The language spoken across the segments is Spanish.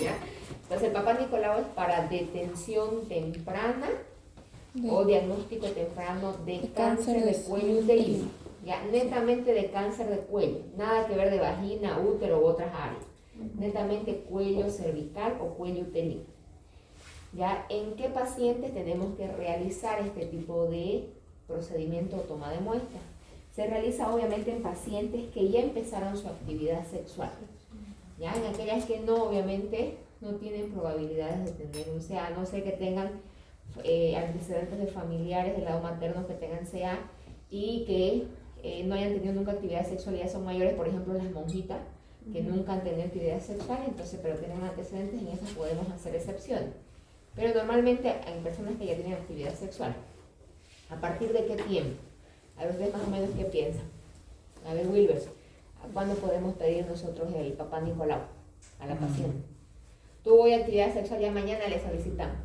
¿Ya? Entonces el Papá Nicolau es para detención temprana o diagnóstico temprano de cáncer de cuello uterino. Ya, netamente de cáncer de cuello, nada que ver de vagina, útero u otras áreas. Netamente cuello cervical o cuello uterino. ¿Ya? ¿En qué pacientes tenemos que realizar este tipo de procedimiento o toma de muestra? Se realiza obviamente en pacientes que ya empezaron su actividad sexual. ¿Ya? En aquellas que no, obviamente, no tienen probabilidades de tener un CA, a no ser que tengan antecedentes de familiares del lado materno que tengan CA y que no hayan tenido nunca actividad sexual, ya son mayores, por ejemplo las monjitas, que nunca han tenido actividad sexual, entonces, pero tienen antecedentes, en esas podemos hacer excepciones. Pero normalmente en personas que ya tienen actividad sexual, ¿a partir de qué tiempo? A ver, ustedes más o menos qué piensan. A ver, Wilber, ¿cuándo podemos pedir nosotros el Papá Nicolau a la paciente? Tuvo hoy actividad sexual, ya mañana le solicitamos.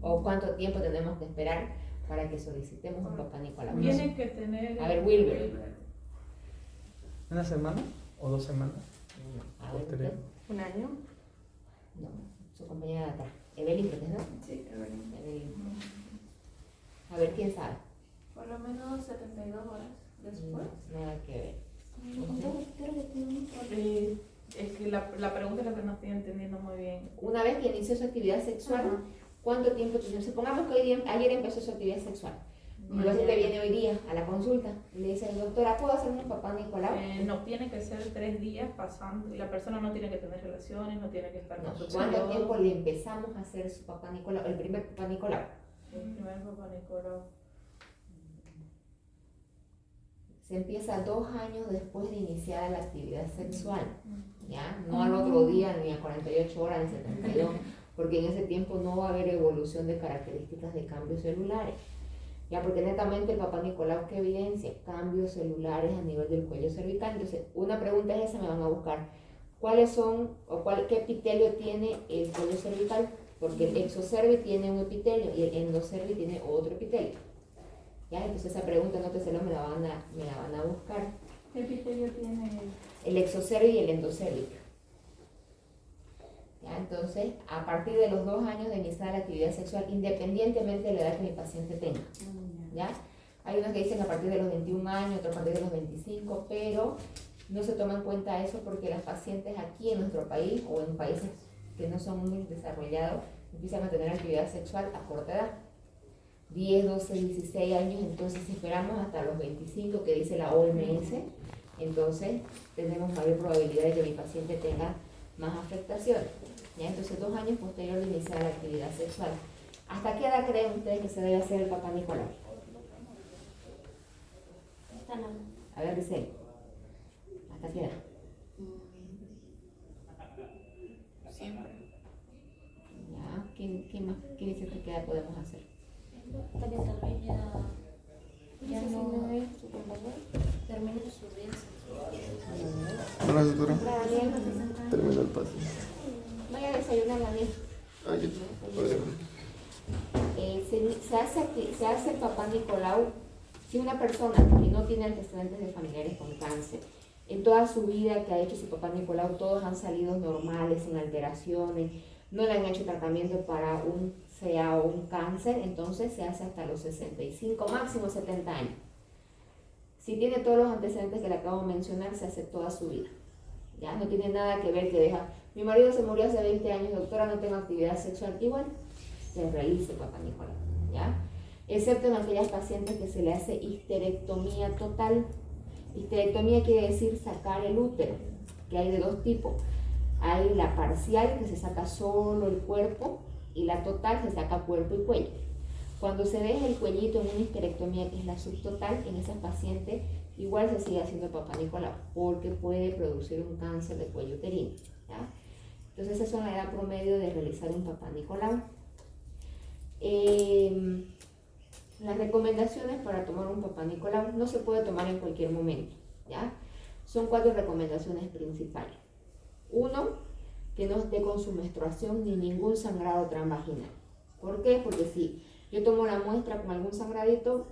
¿O cuánto tiempo tenemos que esperar para que solicitemos un Papá Nicolau? Tiene que tener... A ver, Wilber. ¿Una semana o 2 semanas? A ver, ¿usted? ¿Un año? No, su compañera de atrás. Evelyn, ¿no? Sí, Evelyn. A ver, ¿quién sabe? por lo menos 72 horas después. No, nada que ver. Es que la pregunta es la que no estoy entendiendo muy bien. Una vez que inició su actividad sexual, ¿cuánto tiempo tiene? Supongamos que ayer empezó su actividad sexual. El paciente viene hoy día a la consulta y le dice, doctora, ¿puedo hacerme un Papá Nicolau? No, tiene que ser 3 días pasando, y la persona no tiene que tener relaciones, no tiene que estar con su ¿Cuánto periodo. tiempo le empezamos a hacer su Papá Nicolau, el primer Papá Nicolau? El primer Papá Nicolau. Se empieza 2 años después de iniciar la actividad sexual, ¿ya? No al otro día, ni a 48 horas, ni 72, porque en ese tiempo no va a haber evolución de características de cambios celulares. Ya, porque netamente el Papá Nicolau, ¿qué evidencia? Cambios celulares a nivel del cuello cervical. Entonces, una pregunta es esa, me van a buscar. ¿Cuáles son, qué epitelio tiene el cuello cervical? Porque el exocervi tiene un epitelio y el endocervi tiene otro epitelio. ¿Ya? Entonces esa pregunta, nóteselo, me la van a buscar. ¿Qué epitelio tiene? El exocervi y el endocervi. ¿Ya? Entonces, a partir de los 2 años de iniciar la actividad sexual, independientemente de la edad que mi paciente tenga. ¿Ya? Hay unos que dicen a partir de los 21 años, otros a partir de los 25, pero no se toma en cuenta eso porque las pacientes aquí en nuestro país o en países que no son muy desarrollados empiezan a tener actividad sexual a corta edad. 10, 12, 16 años, entonces si esperamos hasta los 25 que dice la OMS, entonces tenemos mayor probabilidad de que mi paciente tenga más afectaciones. ¿Ya? Entonces 2 años posterior de iniciar la actividad sexual. ¿Hasta qué edad creen ustedes que se debe hacer el Papá Nicolau? A ver, dice, ¿hasta qué edad? Siempre. ¿Ya? ¿Qué más? ¿Qué dice que qué edad podemos hacer? Tal vez ya no termine su vida sexual. Hola, doctora. Hola, Daniel. Termina el paso. Vaya a desayunar, Daniel. Se hace el Papá Nicolau si una persona que no tiene antecedentes de familiares con cáncer, en toda su vida que ha hecho su Papá Nicolau, todos han salido normales, sin alteraciones, no le han hecho tratamiento para un CA o un cáncer, entonces se hace hasta los 65, máximo 70 años. Si tiene todos los antecedentes que le acabo de mencionar, se hace toda su vida. Ya no tiene nada que ver que deja, mi marido se murió hace 20 años, doctora, no tengo actividad sexual, igual se realiza el Papá Nicolau, ¿ya? Excepto en aquellas pacientes que se le hace histerectomía total. Histerectomía quiere decir sacar el útero, que hay de 2 tipos. Hay la parcial, que se saca solo el cuerpo, y la total, se saca cuerpo y cuello. Cuando se deja el cuellito en una histerectomía, que es la subtotal, en esas pacientes igual se sigue haciendo Papá Nicolau, porque puede producir un cáncer de cuello uterino, ¿ya? Entonces esa es la edad promedio de realizar un Papá Nicolau. Las recomendaciones para tomar un Papá Nicolau no se puede tomar en cualquier momento, ¿ya? Son 4 recomendaciones principales. 1, que no esté con su menstruación ni ningún sangrado transvaginal. ¿Por qué? Porque si yo tomo la muestra con algún sangradito,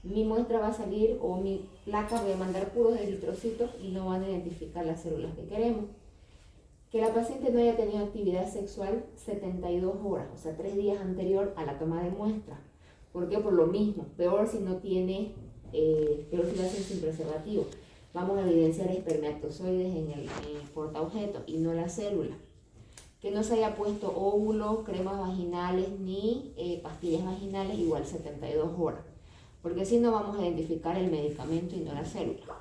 mi muestra va a salir o mi placa voy a mandar puros eritrocitos y no van a identificar las células que queremos. Que la paciente no haya tenido actividad sexual 72 horas, o sea, 3 días anterior a la toma de muestra. ¿Por qué? Por lo mismo, peor si no tiene, peor si lo hacen sin preservativo. Vamos a evidenciar espermatozoides en el portaobjeto y no la célula. Que no se haya puesto óvulos, cremas vaginales ni pastillas vaginales igual 72 horas. Porque si no vamos a identificar el medicamento y no la célula.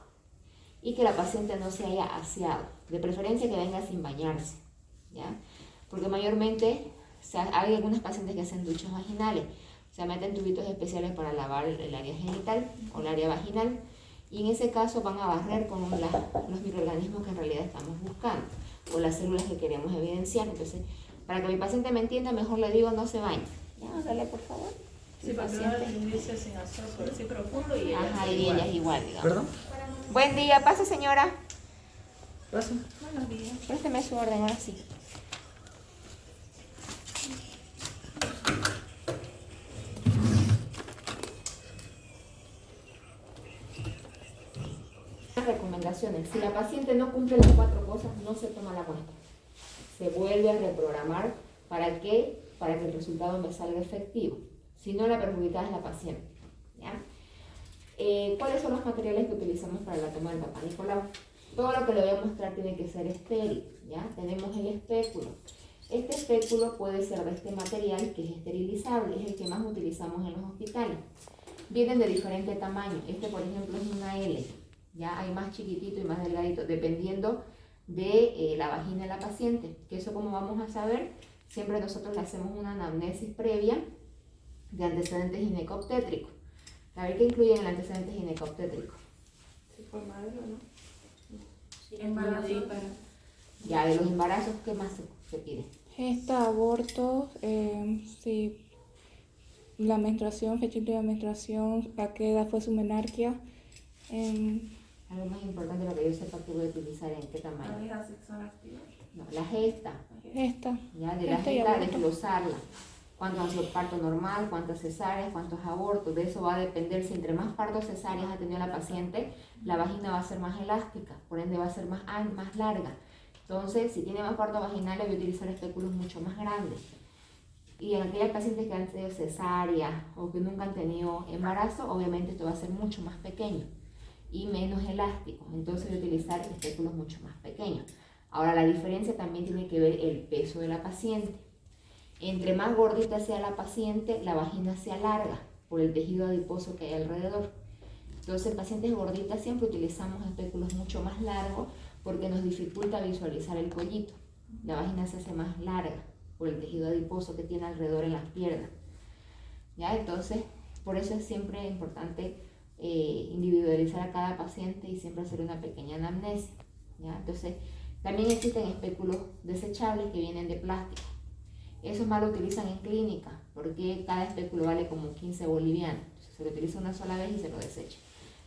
Y que la paciente no se haya aseado, de preferencia que venga sin bañarse, ¿ya? Porque mayormente hay algunas pacientes que hacen duchas vaginales, se meten tubitos especiales para lavar el área genital o el área vaginal, y en ese caso van a barrer con los microorganismos que en realidad estamos buscando, o las células que queremos evidenciar. Entonces, para que mi paciente me entienda, mejor le digo no se bañe. Ya, dale por favor. Sí, porque no dice sin asocio, así profundo y Ajá, y ella es igual, digamos. ¿Perdón? Buen día, pase señora. Gracias. Buenos días. Présteme su orden, ahora sí. Las recomendaciones. Si la paciente no cumple las 4 cosas, no se toma la muestra. Se vuelve a reprogramar. ¿Para qué? Para que el resultado me salga efectivo. Si no, la perjudicada es la paciente. ¿Ya? ¿Cuáles son los materiales que utilizamos para la toma del Papá Nicolau? Todo lo que le voy a mostrar tiene que ser estéril, ¿ya? Tenemos el espéculo. Este espéculo puede ser de este material que es esterilizable, es el que más utilizamos en los hospitales. Vienen de diferente tamaño. Este, por ejemplo, es una L, ¿ya? Hay más chiquitito y más delgadito, dependiendo de la vagina de la paciente. Que eso, como vamos a saber, siempre nosotros le hacemos una anamnesis previa de antecedentes ginecobstétricos. A ver qué incluye en el antecedente ginecobstétrico. Si fue madre o no. Sí, Embarazo. Ya, de los embarazos, ¿qué más se pide? Gesta, aborto, si la menstruación, fechita de la menstruación, a qué edad fue su menarquia. Algo más importante, lo que yo sepa que voy a utilizar, en qué tamaño. Parejas sexual activas. No, la gesta, Gesta. ya, de la Gesta y gesta aborto. desglosarla. ¿Cuántos han sido parto normal? ¿Cuántas cesáreas? ¿Cuántos abortos? De eso va a depender. Si entre más partos cesáreas ha tenido la paciente, la vagina va a ser más elástica, por ende va a ser más larga. Entonces, si tiene más partos vaginales, voy a utilizar espéculos mucho más grandes. Y en aquellas pacientes que han tenido cesárea o que nunca han tenido embarazo, obviamente esto va a ser mucho más pequeño y menos elástico. Entonces voy a utilizar espéculos mucho más pequeños. Ahora, la diferencia también tiene que ver el peso de la paciente. Entre más gordita sea la paciente, la vagina se alarga por el tejido adiposo que hay alrededor. Entonces, en pacientes gorditas siempre utilizamos espéculos mucho más largos porque nos dificulta visualizar el cuellito. La vagina se hace más larga por el tejido adiposo que tiene alrededor en las piernas. ¿Ya? Entonces, por eso es siempre importante individualizar a cada paciente y siempre hacer una pequeña anamnesis. ¿Ya? Entonces, también existen espéculos desechables que vienen de plástico. Esos más lo utilizan en clínica porque cada espéculo vale como 15 bolivianos. Entonces, se lo utiliza una sola vez y se lo desecha.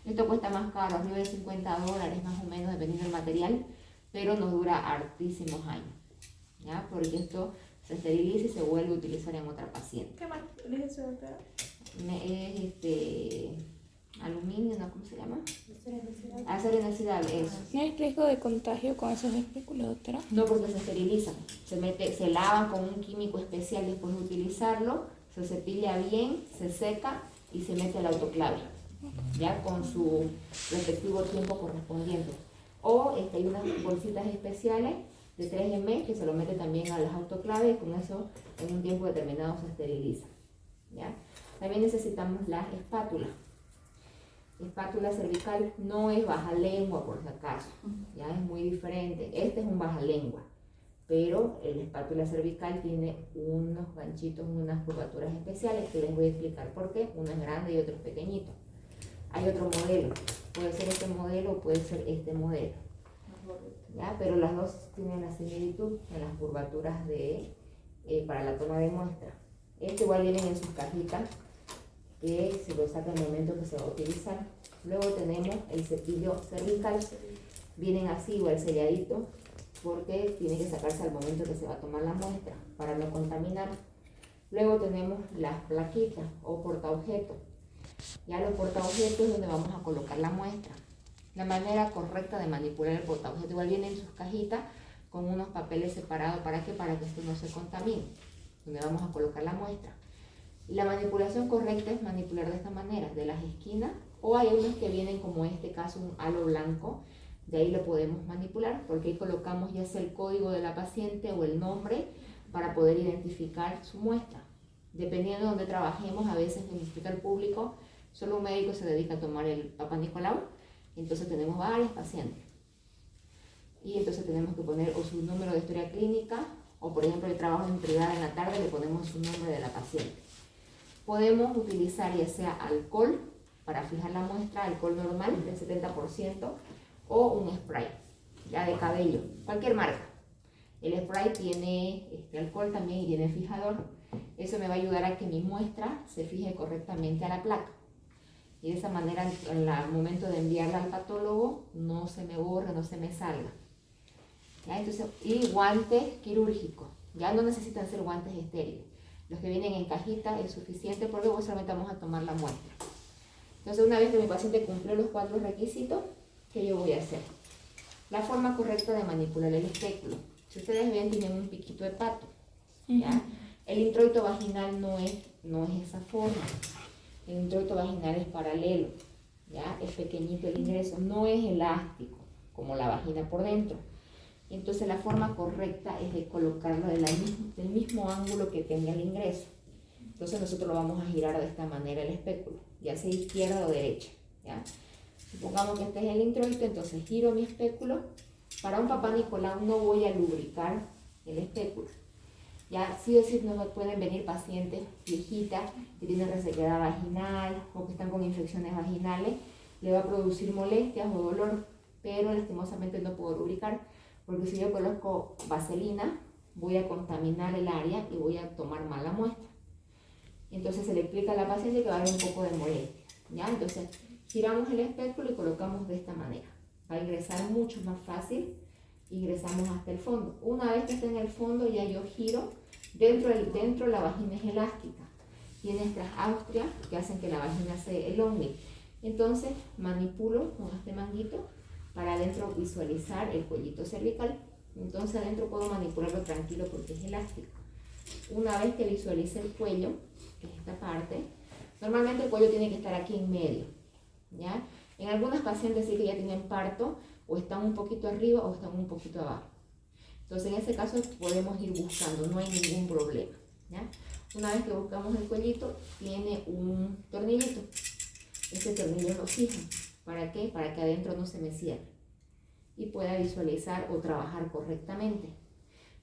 Esto cuesta más caro, arriba de $50 más o menos, dependiendo del material, pero nos dura hartísimos años, ¿ya? Porque esto se esteriliza y se vuelve a utilizar en otra paciente. ¿Qué más? ¿Elige doctora? Es aluminio, ¿no? ¿Cómo se llama? Ah, Acero inoxidable, eso. ¿No hay riesgo de contagio con esos espéculos, doctora? No, porque se esterilizan, se lavan con un químico especial después de utilizarlo, se cepilla bien, se seca y se mete al autoclave, ya con su respectivo tiempo correspondiente. O hay unas bolsitas especiales de 3 ml que se lo mete también a las autoclaves y con eso en un tiempo determinado se esteriliza, ¿ya? También necesitamos la espátula. Espátula cervical no es baja lengua, por si acaso, ya es muy diferente. Este es un baja lengua, pero la espátula cervical tiene unos ganchitos, unas curvaturas especiales que les voy a explicar por qué. Uno es grande y otro es pequeñito. Hay otro modelo, puede ser este modelo o puede ser este modelo, ¿ya? Pero las dos tienen la similitud en las curvaturas para la toma de muestra. Este igual vienen en sus cajitas, que se lo saca en el momento que se va a utilizar. Luego tenemos el cepillo cervical, vienen así igual selladito, porque tiene que sacarse al momento que se va a tomar la muestra para no contaminar. Luego tenemos las plaquitas o portaobjetos. Ya los portaobjetos es donde vamos a colocar la muestra. La manera correcta de manipular el portaobjeto igual viene en sus cajitas con unos papeles separados. ¿Para qué? Para que esto no se contamine, donde vamos a colocar la muestra. La manipulación correcta es manipular de esta manera, de las esquinas, o hay unos que vienen como en este caso un halo blanco, de ahí lo podemos manipular porque ahí colocamos ya sea el código de la paciente o el nombre para poder identificar su muestra. Dependiendo de donde trabajemos, a veces en el hospital público solo un médico se dedica a tomar el Papá Nicolau, entonces tenemos varios pacientes. Y entonces tenemos que poner o su número de historia clínica, o por ejemplo el trabajo en privada en la tarde le ponemos su nombre de la paciente. Podemos utilizar ya sea alcohol para fijar la muestra, alcohol normal del 70%, o un spray, ya de cabello, cualquier marca. El spray tiene alcohol también y tiene fijador. Eso me va a ayudar a que mi muestra se fije correctamente a la placa. Y de esa manera, al momento de enviarla al patólogo, no se me borre, no se me salga. ¿Ya? Entonces, y guantes quirúrgicos. Ya no necesitan ser guantes estériles. Los que vienen en cajita es suficiente porque luego solamente vamos a tomar la muestra. Entonces, una vez que mi paciente cumplió los 4 requisitos, ¿qué yo voy a hacer? La forma correcta de manipular el espéculo. Si ustedes ven, tienen un piquito de pato. ¿Ya? El introito vaginal no es esa forma. El introito vaginal es paralelo. ¿Ya? Es pequeñito el ingreso, no es elástico, como la vagina por dentro. Entonces la forma correcta es de colocarlo del mismo ángulo que tenga el ingreso. Entonces nosotros lo vamos a girar de esta manera el espéculo, ya sea izquierda o derecha. ¿Ya? Supongamos que este es el introito, entonces giro mi espéculo. Para un Papá Nicolau no voy a lubricar el espéculo. Ya sí o sí no pueden venir pacientes viejitas que tienen resequedad vaginal o que están con infecciones vaginales, le va a producir molestias o dolor, pero lastimosamente no puedo lubricar porque si yo coloco vaselina voy a contaminar el área y voy a tomar mala muestra. Entonces se le explica a la paciente que va a haber un poco de molestia. ¿Ya? Entonces giramos el espéculo y colocamos de esta manera. Va a ingresar mucho más fácil. Ingresamos hasta el fondo. Una vez que esté en el fondo ya yo giro. Dentro la vagina es elástica. Tiene estas austrias que hacen que la vagina se elongue. Entonces manipulo con este manguito para adentro visualizar el cuellito cervical. Entonces adentro puedo manipularlo tranquilo porque es elástico. Una vez que visualice el cuello, que es esta parte, normalmente el cuello tiene que estar aquí en medio. ¿Ya? En algunas pacientes sí que ya tienen parto, o están un poquito arriba o están un poquito abajo. Entonces en ese caso podemos ir buscando, no hay ningún problema. ¿Ya? Una vez que buscamos el cuellito, tiene un tornillito. Este tornillo lo fija. ¿Para qué? Para que adentro no se me cierre y pueda visualizar o trabajar correctamente.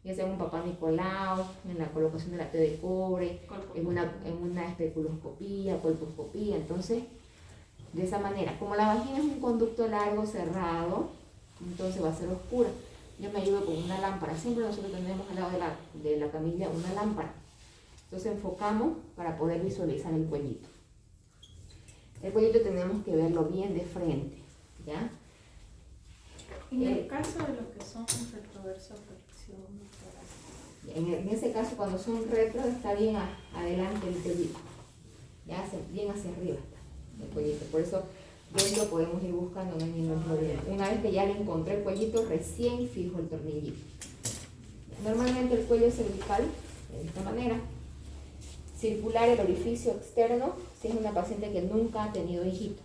Ya sea en un Papá Nicolau, en la colocación de la T de cobre, en una especuloscopía, colposcopía. Entonces, de esa manera, como la vagina es un conducto largo, cerrado, entonces va a ser oscura. Yo me ayudo con una lámpara. Siempre nosotros tenemos al lado de la camilla una lámpara. Entonces enfocamos para poder visualizar el cuellito. El cuellito tenemos que verlo bien de frente. ¿Ya? En el caso de los que son retroversos, flexión, en ese caso, cuando son retro, está bien adelante el cuellito. Ya, bien hacia arriba está el cuellito. Por eso, dentro podemos ir buscando, no hay ningún problema. Una vez que ya le encontré el cuellito, recién fijo el tornillito. Normalmente el cuello cervical, de esta manera. Circular el orificio externo, si es una paciente que nunca ha tenido hijito.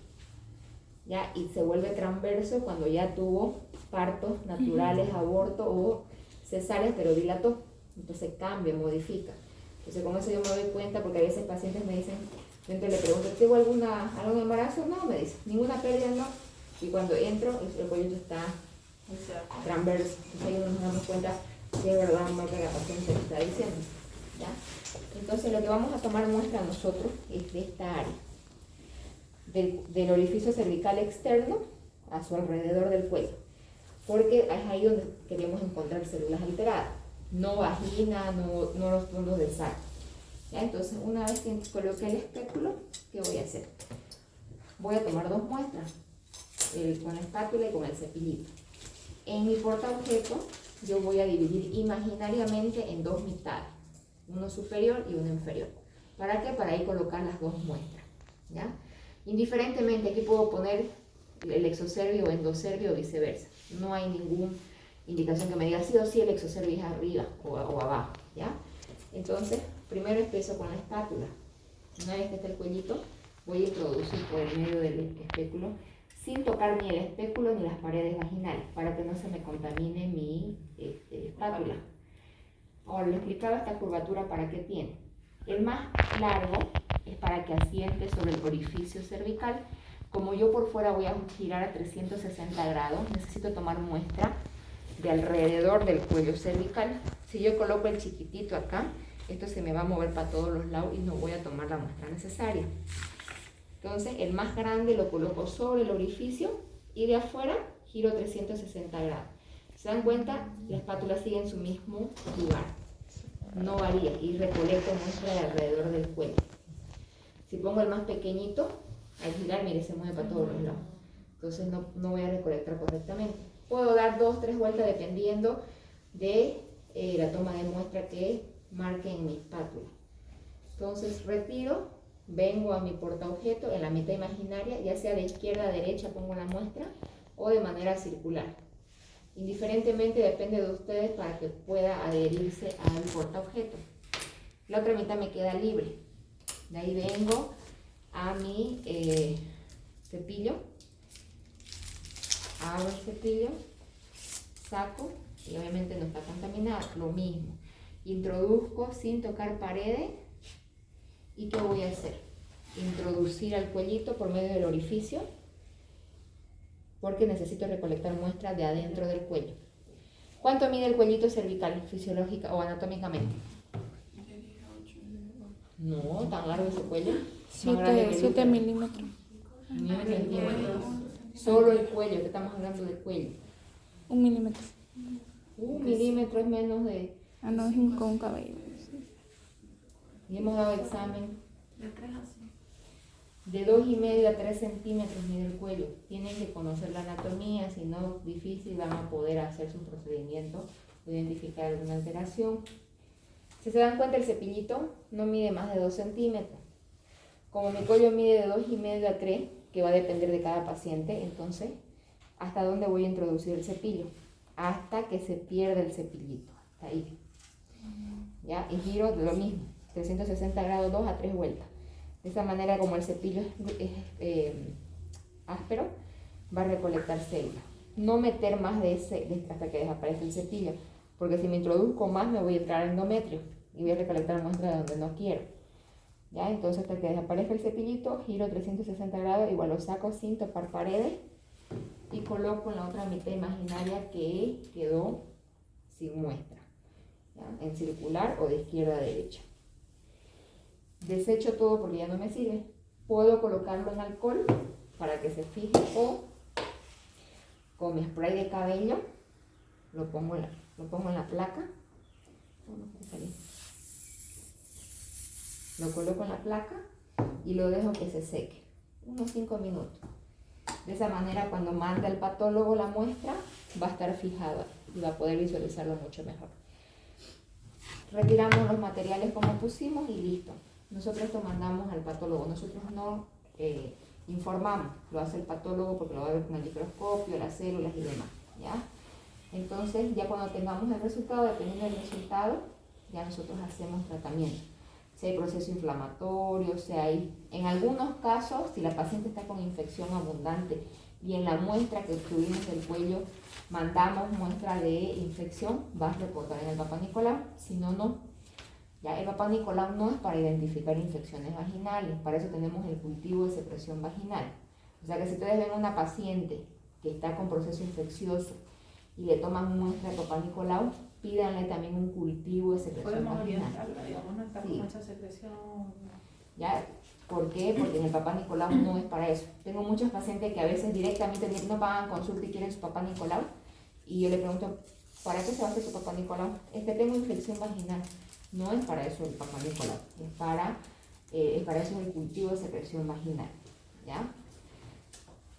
¿Ya? Y se vuelve transverso cuando ya tuvo partos naturales, aborto o cesárea, pero dilató. Entonces cambia, modifica. Entonces con eso yo me doy cuenta porque a veces pacientes me dicen, yo entonces le pregunto, ¿tuvo algún embarazo? No, me dice, ninguna pérdida, no. Y cuando entro, el cuellito está transverso. Entonces ahí nos damos cuenta si es verdad lo que la paciente está diciendo. ¿Ya? Entonces lo que vamos a tomar muestra nosotros es de esta área. Del orificio cervical externo a su alrededor del cuello, porque es ahí donde queremos encontrar células alteradas, no vagina, no los fondos del saco. ¿Ya? Entonces una vez que coloque el espéculo, ¿qué voy a hacer? Voy a tomar 2 muestras, con la espátula y con el cepillito. En mi portaobjeto yo voy a dividir imaginariamente en 2 mitades, uno superior y uno inferior. ¿Para qué? Para ahí colocar las 2 muestras. ¿Ya? Indiferentemente, aquí puedo poner el exocervio o endocervio o viceversa. No hay ningún indicación que me diga sí o sí el exocervix arriba o abajo, ¿ya? Entonces, primero empiezo con la espátula. Una vez que está el cuellito, voy a introducir por el medio del espéculo, sin tocar ni el espéculo ni las paredes vaginales, para que no se me contamine mi espátula. Ahora, le explicaba esta curvatura para qué tiene. El más largo es para que asiente sobre el orificio cervical. Como yo por fuera voy a girar a 360 grados, necesito tomar muestra de alrededor del cuello cervical. Si yo coloco el chiquitito acá, esto se me va a mover para todos los lados y no voy a tomar la muestra necesaria. Entonces, el más grande lo coloco sobre el orificio y de afuera giro 360 grados. ¿Se dan cuenta? La espátula sigue en su mismo lugar. No varía y recolecto muestra de alrededor del cuello. Si pongo el más pequeñito, al girar, mire, se mueve para todos los lados. Entonces no voy a recolectar correctamente. Puedo dar 2 o 3 vueltas dependiendo de la toma de muestra que marque en mi espátula. Entonces retiro, vengo a mi portaobjeto en la mitad imaginaria, ya sea de izquierda a derecha pongo la muestra o de manera circular. Indiferentemente depende de ustedes para que pueda adherirse al portaobjeto. La otra mitad me queda libre. De ahí vengo a mi cepillo, abro el cepillo, saco y obviamente no está contaminado, lo mismo. Introduzco sin tocar paredes. ¿Y qué voy a hacer? Introducir al cuellito por medio del orificio, porque necesito recolectar muestras de adentro del cuello. ¿Cuánto mide el cuellito cervical fisiológica o anatómicamente? No, tan largo ese cuello. 7 milímetros. 9 centímetros. Solo el cuello, que estamos hablando del cuello. 1 milímetro. 1 milímetro es menos de... Ah, no, es con un cabello. Y hemos dado examen De 3 a 5. de 2,5 a 3 centímetros mide el cuello. Tienen que conocer la anatomía, si no, difícil van a poder hacer su procedimiento o identificar alguna alteración. Si se dan cuenta, el cepillito no mide más de 2 centímetros. Como mi cuello mide de 2,5 a 3, que va a depender de cada paciente, entonces, ¿hasta dónde voy a introducir el cepillo? Hasta que se pierda el cepillito, hasta ahí. ¿Ya? Y giro de lo mismo, 360 grados, 2 a 3 vueltas. De esa manera, como el cepillo es áspero, va a recolectar células. No meter más hasta que desaparezca el cepillo, porque si me introduzco más me voy a entrar al endometrio y voy a recolectar muestras de donde no quiero. ¿Ya? Entonces, hasta que desaparezca el cepillito, giro 360 grados, igual lo saco sin topar paredes y coloco en la otra mitad imaginaria que quedó sin muestra, ¿ya? En circular o de izquierda a derecha. Desecho todo porque ya no me sirve. Puedo colocarlo en alcohol para que se fije o con mi spray de cabello lo pongo en la placa. Lo coloco en la placa y lo dejo que se seque unos 5 minutos. De esa manera, cuando manda el patólogo la muestra, va a estar fijada y va a poder visualizarlo mucho mejor. Retiramos los materiales como pusimos y listo. Nosotros esto mandamos al patólogo. Nosotros no informamos, lo hace el patólogo porque lo va a ver con el microscopio, las células y demás, ¿ya? Entonces, ya cuando tengamos el resultado, dependiendo del resultado, ya nosotros hacemos tratamiento. Si hay proceso inflamatorio, si hay, en algunos casos, si la paciente está con infección abundante y en la muestra que obtuvimos del cuello mandamos muestra de infección, va a reportar en el Papá Nicolau, si no, no. Ya, el Papá Nicolau no es para identificar infecciones vaginales, para eso tenemos el cultivo de secreción vaginal. O sea que si ustedes ven a una paciente que está con proceso infeccioso y le toman muestra de Papá Nicolau, pídanle también un cultivo de secreción Podemos vaginal. orientarla, digamos, no está con Sí. mucha secreción. ¿Ya? ¿Por qué? Porque en el Papá Nicolau no es para eso. Tengo muchos pacientes que a veces directamente no pagan consulta y quieren su Papá Nicolau. Y yo le pregunto, ¿para qué se va a hacer su Papá Nicolau? Es que tengo infección vaginal. No es para eso el Papá Nicolau. Es para eso el cultivo de secreción vaginal. ¿Ya?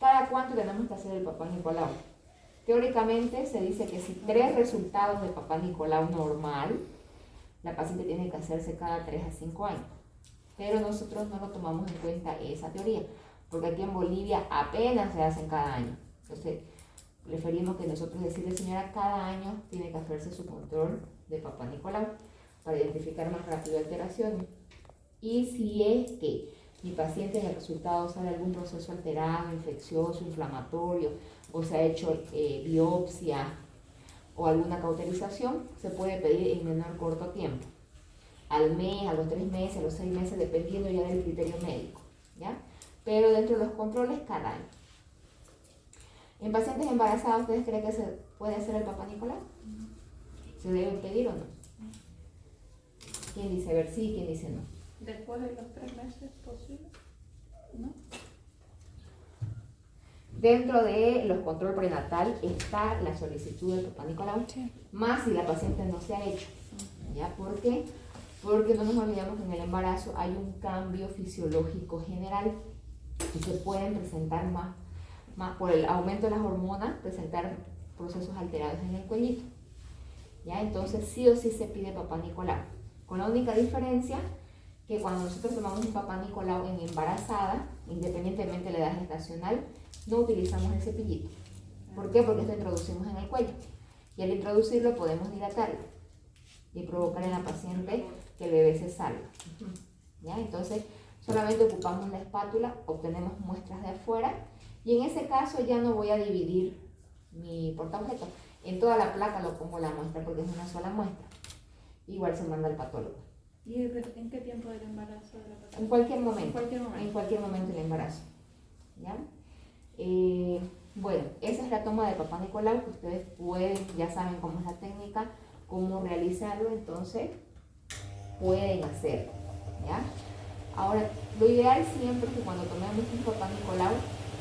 ¿Cada cuánto tenemos que hacer el Papá Nicolau? Teóricamente se dice que si 3 resultados de Papá Nicolau normal, la paciente tiene que hacerse cada 3 a 5 años. Pero nosotros no lo tomamos en cuenta esa teoría, porque aquí en Bolivia apenas se hacen cada año. Entonces, preferimos que nosotros decirle, señora, cada año tiene que hacerse su control de Papá Nicolau para identificar más rápido alteraciones. Y si es que mi paciente en el resultado sale algún proceso alterado, infeccioso, inflamatorio, o se ha hecho biopsia o alguna cauterización, se puede pedir en menor corto tiempo, al mes, a los 3 meses, a los 6 meses, dependiendo ya del criterio médico, ¿ya? Pero dentro de los controles, cada año. En pacientes embarazadas, ¿ustedes creen que se puede hacer el Papá Nicolau? ¿Se debe pedir o no? ¿Quién dice a ver sí, quién dice no? Después de los 3 meses, ¿posible? ¿No? Dentro de los control prenatal está la solicitud del Papá Nicolau, Sí. más si la paciente no se ha hecho. ¿Ya? ¿Por qué? Porque no nos olvidamos que en el embarazo hay un cambio fisiológico general y se pueden presentar más por el aumento de las hormonas, presentar procesos alterados en el cuellito. ¿Ya? Entonces sí o sí se pide Papá Nicolau, con la única diferencia que cuando nosotros tomamos un Papá Nicolau en embarazada, independientemente de la edad gestacional, no utilizamos el cepillito. ¿Por qué? Porque esto introducimos en el cuello y al introducirlo podemos dilatarlo y provocar en la paciente que el bebé se salga. ¿Ya? Entonces solamente ocupamos la espátula, obtenemos muestras de afuera y en ese caso ya no voy a dividir mi portaobjeto. En toda la placa lo pongo la muestra porque es una sola muestra. Igual se manda al patólogo. ¿Y en qué tiempo del embarazo de la paciente? En cualquier momento. En cualquier momento. En cualquier momento del embarazo. ¿Ya? Bueno, esa es la toma de Papá Nicolau, que ustedes pueden, ya saben cómo es la técnica, cómo realizarlo, entonces pueden hacerlo. ¿Ya? Ahora, lo ideal siempre es que cuando tomemos un Papá Nicolau,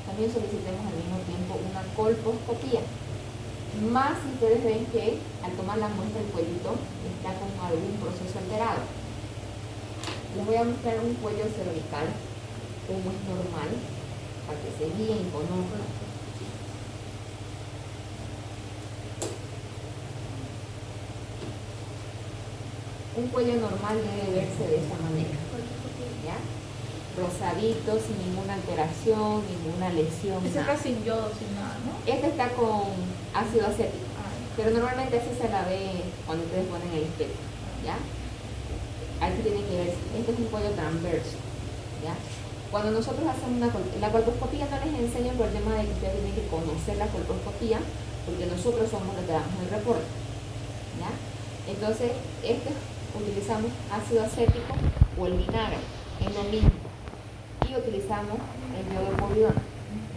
también solicitemos al mismo tiempo una colposcopía. Más si ustedes ven que al tomar la muestra el cuellito está con algún proceso alterado. Les voy a mostrar un cuello cervical, como es normal, para que se guíen y conozcan. Un cuello normal debe verse de esta manera, ¿ya? Rosadito, sin ninguna alteración, ninguna lesión. Ese nada. está sin yodo, sin nada, ¿no? Este está con ácido acético, Ay, pero normalmente así se la ve cuando ustedes ponen el espejo, ¿ya? Aquí tiene que ver, este es un cuello transverso, ¿ya? Cuando nosotros hacemos la colposcopía, no les enseño por el tema de que ustedes tienen que conocer la colposcopía, porque nosotros somos los que damos el reporte, ¿ya? Entonces, utilizamos ácido acético o el vinagre, es lo mismo, y utilizamos el yodo de povidona.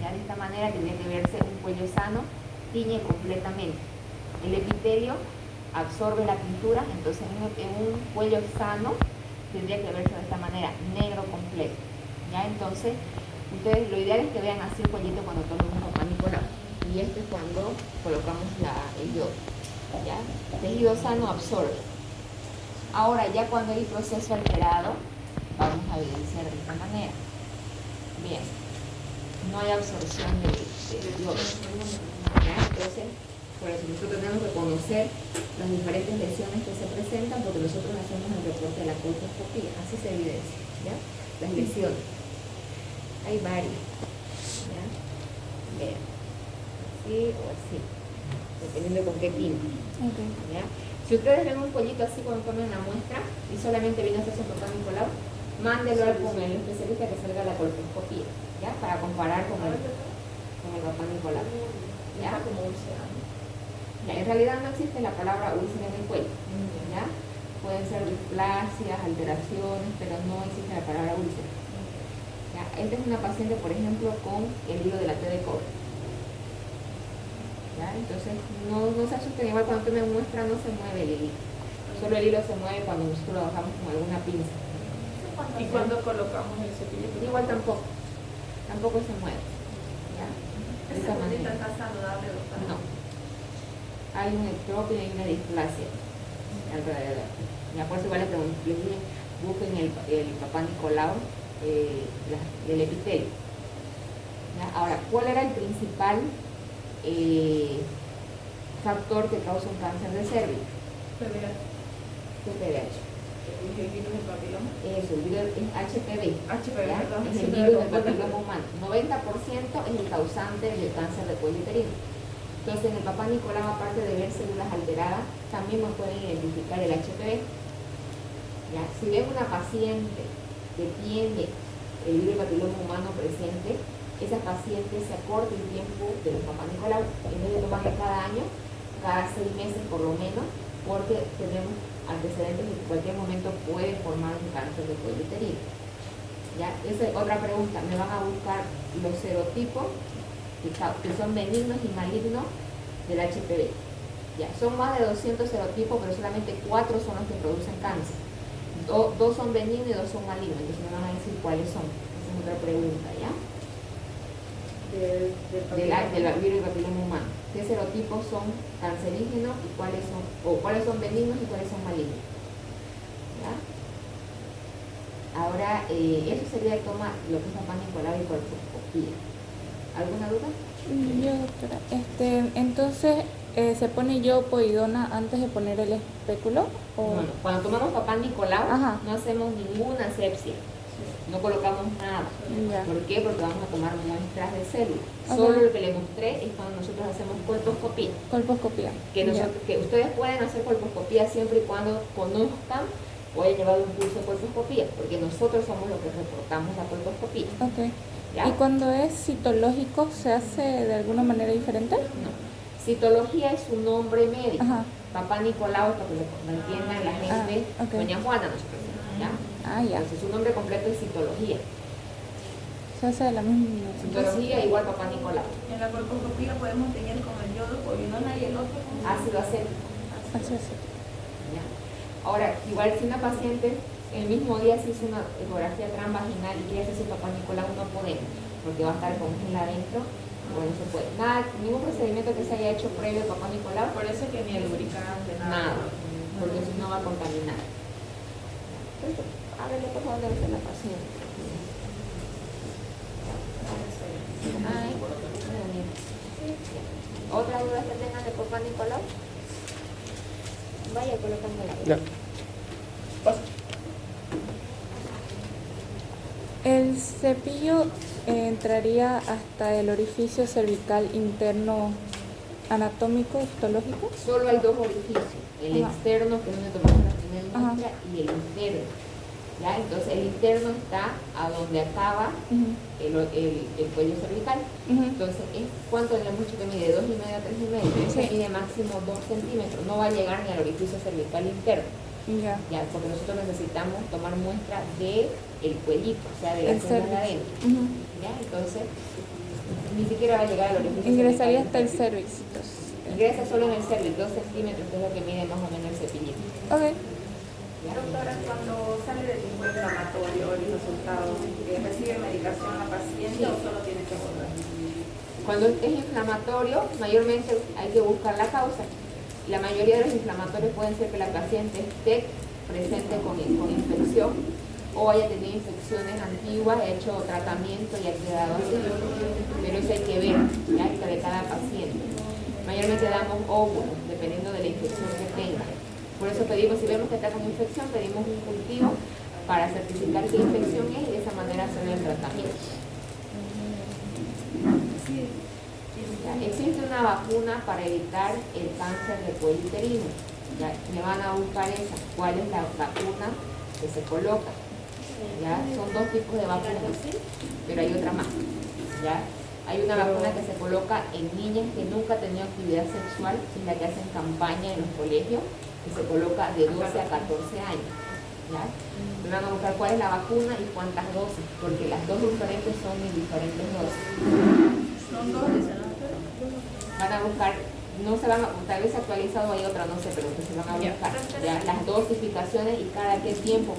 ¿Ya? De esta manera tiene que verse un cuello sano, tiñe completamente. El epitelio absorbe la pintura, entonces en un cuello sano tendría que verse de esta manera, negro completo. ¿Ya? Entonces, ustedes lo ideal es que vean así el cuellito cuando tomen un Papá Nicolau. Y esto es cuando colocamos el yodo. ¿Ya? Tejido sano absorbe. Ahora, ya cuando hay proceso alterado, vamos a evidenciar de esta manera. Bien. No hay absorción de yodo. ¿Ya? Entonces, por eso nosotros tenemos que conocer las diferentes lesiones que se presentan porque nosotros hacemos el reporte de la colposcopía, así se evidencia, ¿ya? Las lesiones. Hay varias, ¿ya? Vean, así o así, dependiendo de con qué tinta, Okay. ¿ya? Si ustedes ven un pollito así cuando tomen la muestra y solamente viene a hacerse un Papá Nicolau, mándelo con el especialista que salga la colposcopía, ¿ya? Para comparar con el Papá Nicolau, ¿ya? está como ulcerado. Ya, en realidad no existe la palabra úlcera en el cuello, ¿ya? Pueden ser displasias, alteraciones, pero no existe la palabra úlcera. ¿Ya? Esta es una paciente, por ejemplo, con el hilo de la T de cobre. ¿Ya? Entonces, no se asusten, igual cuando usted me muestra no se mueve el hilo. Solo el hilo se mueve cuando nosotros lo bajamos con alguna pinza. ¿Y cuando colocamos el cepillo? Igual tampoco se mueve. ¿Ya? De esa manera. está saludable, doctora. No. Hay un ectropio y una displasia alrededor. Ya por eso igual les dije, busquen el Papá Nicolau del epitelio. ¿Ya? Ahora, ¿cuál era el principal factor que causa un cáncer de cervix? PVH. PPVH. El virus del papiloma. Eso, el virus es HPV. HPV, ¿Ya? perdón. Es el virus del papiloma humano. 90% es el causante del cáncer de cuello uterino. Entonces, en el Papá Nicolau, aparte de ver células alteradas, también nos pueden identificar el HPV. ¿Ya? Si ven una paciente que tiene el virus papiloma humano presente, esa paciente se acorta el tiempo de los Papá Nicolau, en vez de tomarle cada año, cada 6 meses por lo menos, porque tenemos antecedentes que en cualquier momento puede formar un cáncer de cuello uterino. ¿Ya? Esa es otra pregunta, me van a buscar los serotipos que son benignos y malignos del HPV. ¿Ya? Son más de 200 serotipos, pero solamente 4 son los que producen cáncer. 2 son benignos y 2 son malignos, entonces me van a decir cuáles son. Esa es otra pregunta, ¿ya? Del virus papiloma humano. ¿Qué serotipos son cancerígenos y cuáles son benignos y cuáles son malignos? ¿Ya? Ahora, eso sería tomar lo que es Papá Nicolau y colposcopía. ¿Alguna duda? Yo, doctora, entonces, ¿se pone yopoidona antes de poner el espéculo? ¿O? No, cuando tomamos Papá Nicolau, Ajá. no hacemos ninguna asepsia. No colocamos nada. Ya. ¿Por qué? Porque vamos a tomar muestras de células. Ok. Solo lo que le mostré es cuando nosotros hacemos colposcopía. Colposcopía. Que ustedes pueden hacer colposcopía siempre y cuando conozcan o hayan llevado un curso de colposcopía, porque nosotros somos los que reportamos la colposcopía. Ok. ¿Ya? ¿Y cuando es citológico se hace de alguna manera diferente? No. Citología es un nombre médico. Ajá. Papá Nicolau, para que lo entiendan la gente, ok. Doña Juana nosotros decimos, ¿ya? Ah, ya. Entonces su nombre completo es citología. Se hace de la misma. Citología igual Papá Nicolau. En la colposcopía podemos tener con el yodo, povidona y el otro. Ácido acético. Así es. ¿Ya? Ahora, igual si una paciente el mismo día se hizo una ecografía transvaginal y quiere hacerse Papá Nicolau, no podemos, porque va a estar con gel adentro, bueno, se puede. Nada, ningún procedimiento que se haya hecho previo al Papá Nicolau, Por eso que ni el lubricante, nada, porque si no va a contaminar. Entonces, ábrele por favor debe ser la paciente. Ay, ¿otra duda que tengan de Papá Nicolau? Vaya colocando la Ya. El cepillo entraría hasta el orificio cervical interno anatómico, histológico. Solo hay 2 orificios, el Ajá. externo, que es donde tomamos la primera Ajá. muestra, y el interno. ¿Ya? Entonces el interno está a donde acaba Ujú, el cuello cervical. ujú. Entonces, ¿cuánto le hemos dicho que mide? 2,5 a 3,5. Ese Sí. mide máximo 2 centímetros. No va a llegar ni al orificio cervical interno. Ya. ¿Ya? Porque nosotros necesitamos tomar muestra del cuellito, o sea, de la El zona de cervix. adentro. Ujú. ¿Ya? Entonces, ni siquiera va a llegar al orificio Ingresaría hasta cervical el interno. cervix. Entonces. Ingresa solo en el cervix, 2 centímetros, que es lo que mide más o menos el cepillito. Ok. ¿Ya? Doctora, cuando sale del tipo inflamatorio el resultado, ¿recibe medicación la paciente Sí. o solo tiene que volver? Cuando es inflamatorio, mayormente hay que buscar la causa. La mayoría de los inflamatorios pueden ser que la paciente esté presente con infección o haya tenido infecciones antiguas, ha hecho tratamiento y ha quedado así. Pero eso hay que ver, ¿ya? De cada paciente. Mayormente damos óvulos, dependiendo de la infección que tenga. Por eso pedimos, si vemos que está con infección, pedimos un cultivo para certificar qué infección es y de esa manera hacer el tratamiento. Ya, existe una vacuna para evitar el cáncer de cuello uterino. Ya, me van a buscar esa. ¿Cuál es la vacuna que se coloca? Ya, son 2 tipos de vacunas, pero hay otra más. Ya, hay una vacuna que se coloca en niñas que nunca han tenido actividad sexual, es la que hacen campaña en los colegios, que se coloca de 12 a 14 años. ¿Ya? Me van a buscar cuál es la vacuna y cuántas dosis, porque las 2 diferentes son en diferentes dosis. Son 2, dicen, ¿no? Van a buscar, no se van a, tal vez actualizado hay otra, no sé, pero que se van a buscar ya las dosificaciones y cada qué tiempo,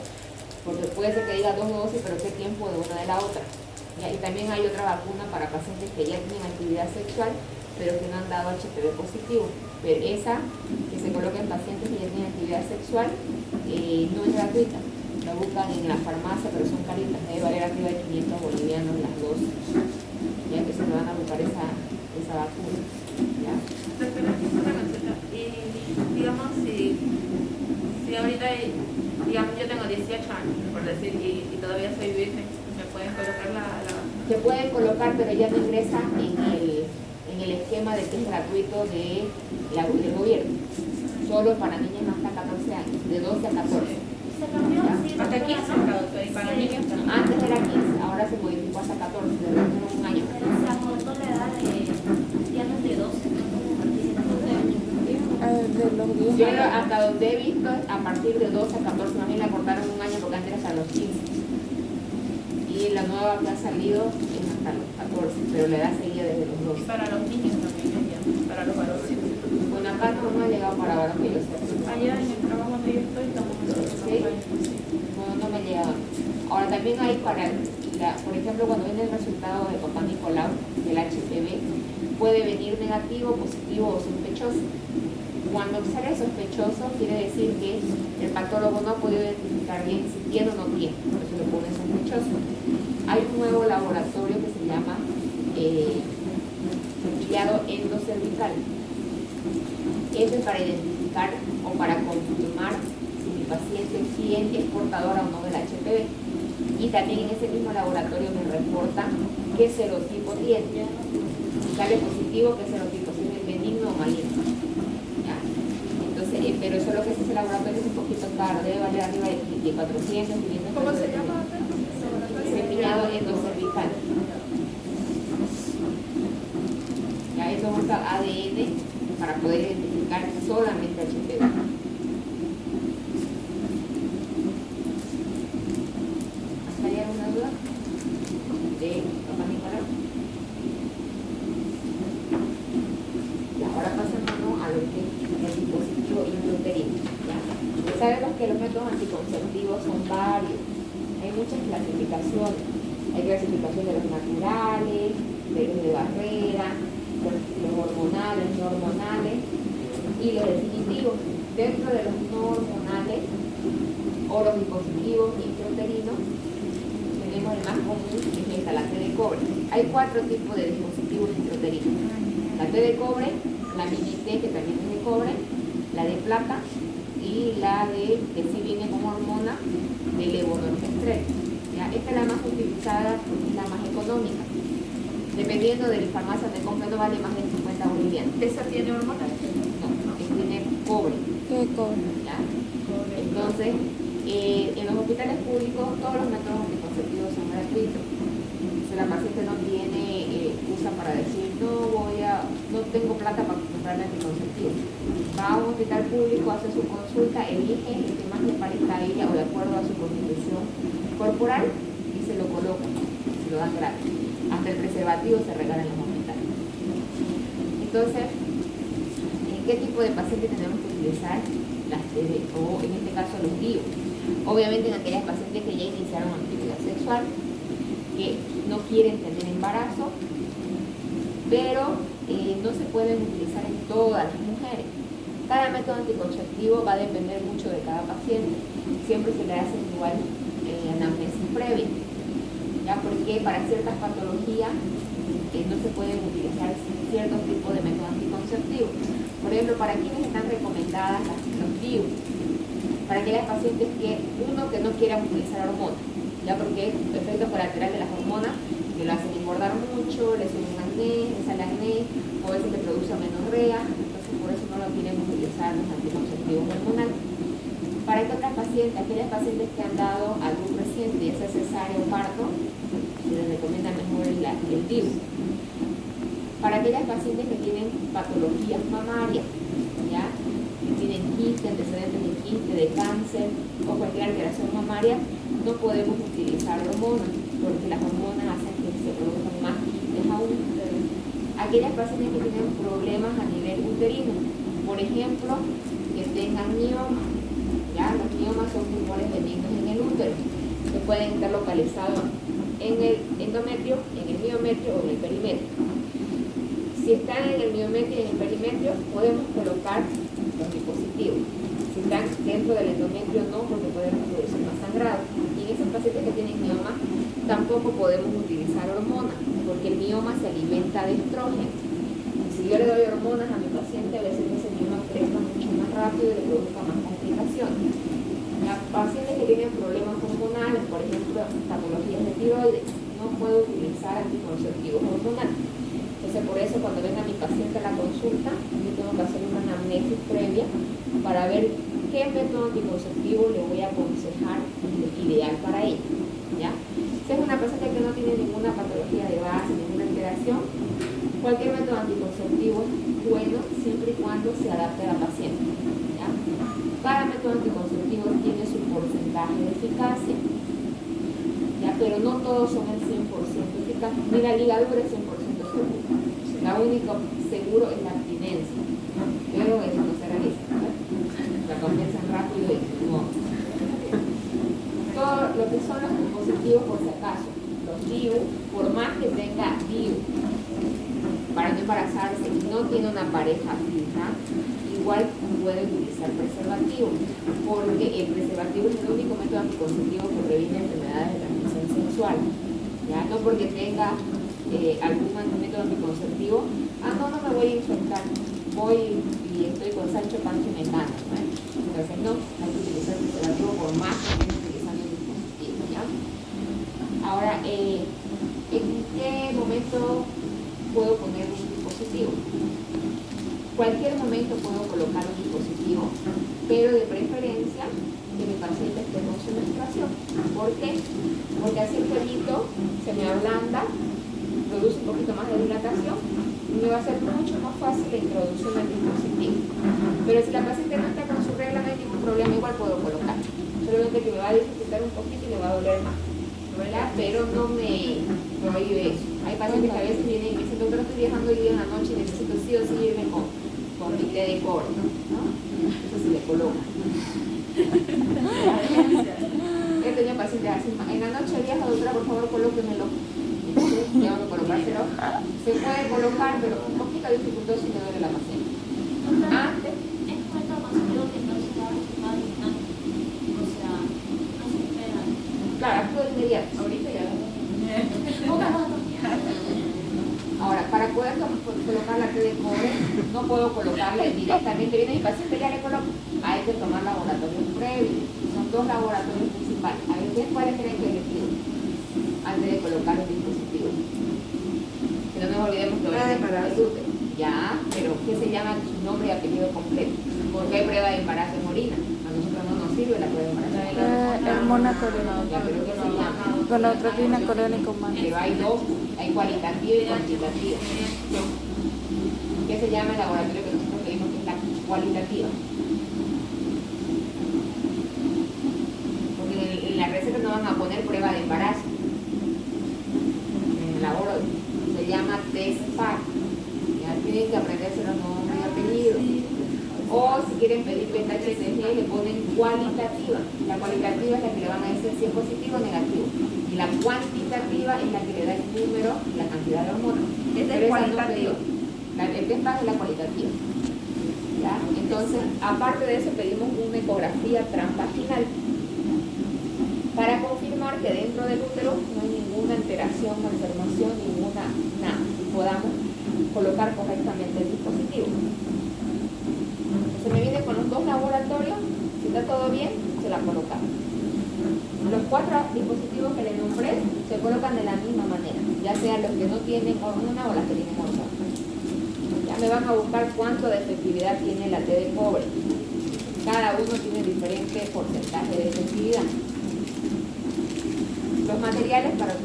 porque puede ser que diga 2 dosis, pero qué tiempo de una de la otra. ¿Ya? Y también hay otra vacuna para pacientes que ya tienen actividad sexual, pero que no han dado HPV positivo. Pero esa que se coloca en pacientes que ya tienen actividad sexual no es gratuita. La buscan en la farmacia, pero son caritas, debe valer arriba de 500 bolivianos las dosis. Ya que se van a buscar esa vacuna. ¿Ya? Doctora, una consulta. Y digamos, si ahorita, digamos, yo tengo 18 años, por decir, y todavía soy virgen, ¿me pueden colocar la Se pueden colocar, pero ya no ingresa en el esquema de que es gratuito del gobierno, solo para niñas hasta 14 años, de 12 a 14. Se cambió, sí, Hasta 15 está, doctora, y para niños también. Antes era 15, ahora se modificó hasta 14, le redujeron un año. pero se acortó la edad ya no es de 12, ¿no? Como a partir de 12 años. De los 10 Yo años. hasta donde he visto, a partir de 12 a 14, a mí la cortaron un año porque antes era hasta los 15. Y la nueva que ha salido es hasta los 14, pero la edad seguía desde los Y 12. para los niños también, ya, para los varones. Bueno, acá no ha llegado para ahora que yo sé. Allá en el trabajo donde yo estoy, estamos en esa ¿Sí? campaña, sí. No me ha llegado. Ahora también hay por ejemplo, cuando viene el resultado de Papá Nicolau, del HPV, puede venir negativo, positivo o sospechoso. Cuando sale sospechoso, quiere decir que el patólogo no ha podido identificar bien si tiene o no tiene, por eso le pone sospechoso. Hay un nuevo laboratorio que se llama cepillado endocervical. Este es para identificar o para confirmar si mi paciente es portadora o no del HPV. Y también en ese mismo laboratorio me reporta qué serotipo tiene. Si sale positivo, qué serotipo, si es benigno o maligno. ¿Ya? Entonces, pero eso es lo que hace ese laboratorio, es un poquito caro, debe valer arriba de 400, 500. ¿Cómo se llama? Cepillado endocervical. Ya, eso busca ADN para poder identificar solamente HPV. ¿Hasta ahí alguna duda? De Papá Nicolau. Y ahora pasamos a lo que es el dispositivo intrauterino. ¿Ya? Sabemos que los métodos anticonceptivos son varios. Hay muchas clasificaciones. Hay clasificación de los naturales, de los de barrera, los hormonales, no hormonales y los definitivos. Dentro de los no hormonales o los dispositivos intrauterinos tenemos el más común, que es esta, la T de cobre. Hay 4 tipos de dispositivos intrauterinos. La T de cobre, la mini T, que también es de cobre, la de plata y la que sí viene con hormona, de levonorgestrel. Esta es la más utilizada porque es la más económica. Dependiendo de la farmacia donde compre, no vale más de 50 bolivianos. ¿Esa tiene hormonas? No, tiene cobre. ¿Qué cobre? ¿Ya? Entonces, en los hospitales públicos todos los métodos anticonceptivos son gratuitos. Si la paciente no tiene excusa para decir no tengo plata para comprarle anticonceptivo, va a un hospital público, hace su consulta, elige el que más le parezca a ella o de acuerdo a su constitución corporal y se lo coloca, se lo dan gratis. Hasta el preservativo se regala en los hospitales. Entonces, ¿qué tipo de paciente tenemos que utilizar? Las TD, o en este caso los DIU. Obviamente en aquellas pacientes que ya iniciaron actividad sexual, que no quieren tener embarazo, pero no se pueden utilizar en todas las mujeres. Cada método anticonceptivo va a depender mucho de cada paciente. Siempre se le hace igual anamnesis previa, ¿ya? Porque para ciertas patologías no se pueden utilizar ciertos tipos de métodos anticonceptivos. Por ejemplo, ¿para quienes están recomendadas los DIU? Para aquellas pacientes que no quieran utilizar hormonas, ya porque el efecto colateral de las hormonas que lo hacen engordar mucho, le suben acné, le sale acné, o a veces le produce amenorrea, entonces por eso no lo quieren utilizar los anticonceptivos hormonales. Para que otras pacientes, aquellas pacientes que han dado algún reciente, ya sea cesárea o parto, se les recomienda mejor el DIU. Para aquellas pacientes que tienen patologías mamarias, ¿ya? Que tienen quiste, antecedentes de quiste, de cáncer o cualquier alteración mamaria, no podemos utilizar hormonas, porque las hormonas hacen que se produzcan más quistes aún. Aquellas pacientes que tienen problemas a nivel uterino, por ejemplo, que tengan mioma, ¿ya? Los miomas son tumores benignos en el útero, que pueden estar localizados en el endometrio, en el miometrio o en el perimetrio. Si están en el miometrio y en el perimetrio, podemos colocar los dispositivos. Si están dentro del endometrio, no, porque pueden producir más sangrado. Y en esos pacientes que tienen mioma, tampoco podemos utilizar hormonas, porque el mioma se alimenta de estrógeno. Si yo le doy hormonas a mi paciente, a veces ese mioma crezca mucho más rápido y le produzca más complicaciones. Las pacientes que tienen problemas hormonales, por ejemplo, patologías de tiroides, no puedo utilizar anticonceptivos hormonales, que Entonces, por eso cuando venga mi paciente a la consulta, yo tengo que hacer una anamnesis previa para ver qué método anticonceptivo le voy a aconsejar ideal para ella, ¿ya? Si es una paciente que no tiene ninguna patología de base, ninguna alteración, cualquier método anticonceptivo es bueno siempre y cuando se adapte a la paciente, ¿ya? Cada método anticonceptivo tiene su porcentaje de eficacia, ¿ya? Pero no todos son el 100% eficaz, ni la ligadura es 100% segura. La única seguro es la abstinencia, pero eso no se realiza, ¿no? La comienzan rápido y no. Todo lo que son los dispositivos, por si acaso, los DIU, por más que tenga DIU para no embarazarse y no tiene una pareja fija, igual puede utilizar preservativo, porque el preservativo es el único método anticonceptivo que previene enfermedades de transmisión sexual, ¿ya? No porque tenga algún método anticonceptivo, no me voy a infectar, voy y estoy con Sancho Pancho y Mecano, ¿no? Entonces no, hay que utilizar el preservativo por más que estés utilizando el dispositivo, ¿ya? Ahora, ¿en qué momento puedo poner un dispositivo? Cualquier momento puedo colocar un dispositivo, pero de preferencia que mi paciente esté con su menstruación. ¿Por qué? Porque así el pelito se me ablanda, produce un poquito más de dilatación y me va a ser mucho más fácil la introducción del dispositivo. Pero si la paciente no está con su regla, no hay ningún problema, igual puedo colocar. Solamente que me va a dificultar un poquito y me va a doler más, ¿verdad? Pero no me prohíbe eso. Hay pacientes que a veces vienen y me dicen, doctor, estoy viajando hoy día en la noche y necesito sí o sí irme con mi té de cobre, ¿no? Eso se le coloca. He tenido pacientes así, en la noche viaja, doctora, por favor, colóquemelo. Tengo que colocárselo. Se puede colocar, pero un poquito dificultoso si me duele la paciente. Antes. Es un método conceptivo que no se va a resultar instante. O sea, no se espera. Claro, actúa de inmediato. Ahorita ya. Ahora, para poder colocar la T de cobre, no puedo colocarla directamente. Viene mi paciente, ya le coloco. Hay que tomar laboratorios previos. Son 2 laboratorios principales. A ver, ¿cuáles creen que le pido antes de colocar el dispositivo? Que no nos olvidemos que es útero. Ya, pero ¿qué se llama su nombre y apellido completo? Porque hay prueba de embarazo en orina. A nosotros no nos sirve la prueba de embarazo en orina. Hormona coreana. Ya, pero ¿qué se llama? Gonadotropinas coreónica humana. Pero hay 2, hay cualitativa y cuantitativa. ¿Qué se llama el laboratorio que nosotros pedimos que es la cualitativa? Porque en la receta no van a poner prueba de embarazo. En el laboratorio se llama TESPAC. Ya tienen que aprenderse los nombres y apellidos. O si quieren pedir beta HCG le ponen cualitativa. La cualitativa es la que le van a decir si es positivo o negativo. Y la cuantitativa es la que le da el número y la cantidad de hormonas. Esa es cualitativa. El TESPAC es la cualitativa. ¿Ya? Entonces, aparte de eso, pedimos una ecografía transvaginal para confirmar que dentro del útero no hay ninguna alteración, malformación, ninguna, nada, y podamos colocar correctamente el dispositivo. Entonces me viene con los 2 laboratorios, si está todo bien, se la colocamos. Los 4 dispositivos que le nombré se colocan de la misma manera, ya sean los que no tienen hormona o las que tienen hormona. Ya me van a buscar cuánto de efectividad tiene la T de cobre. Cada uno tiene diferente porcentaje de efectividad. Los materiales para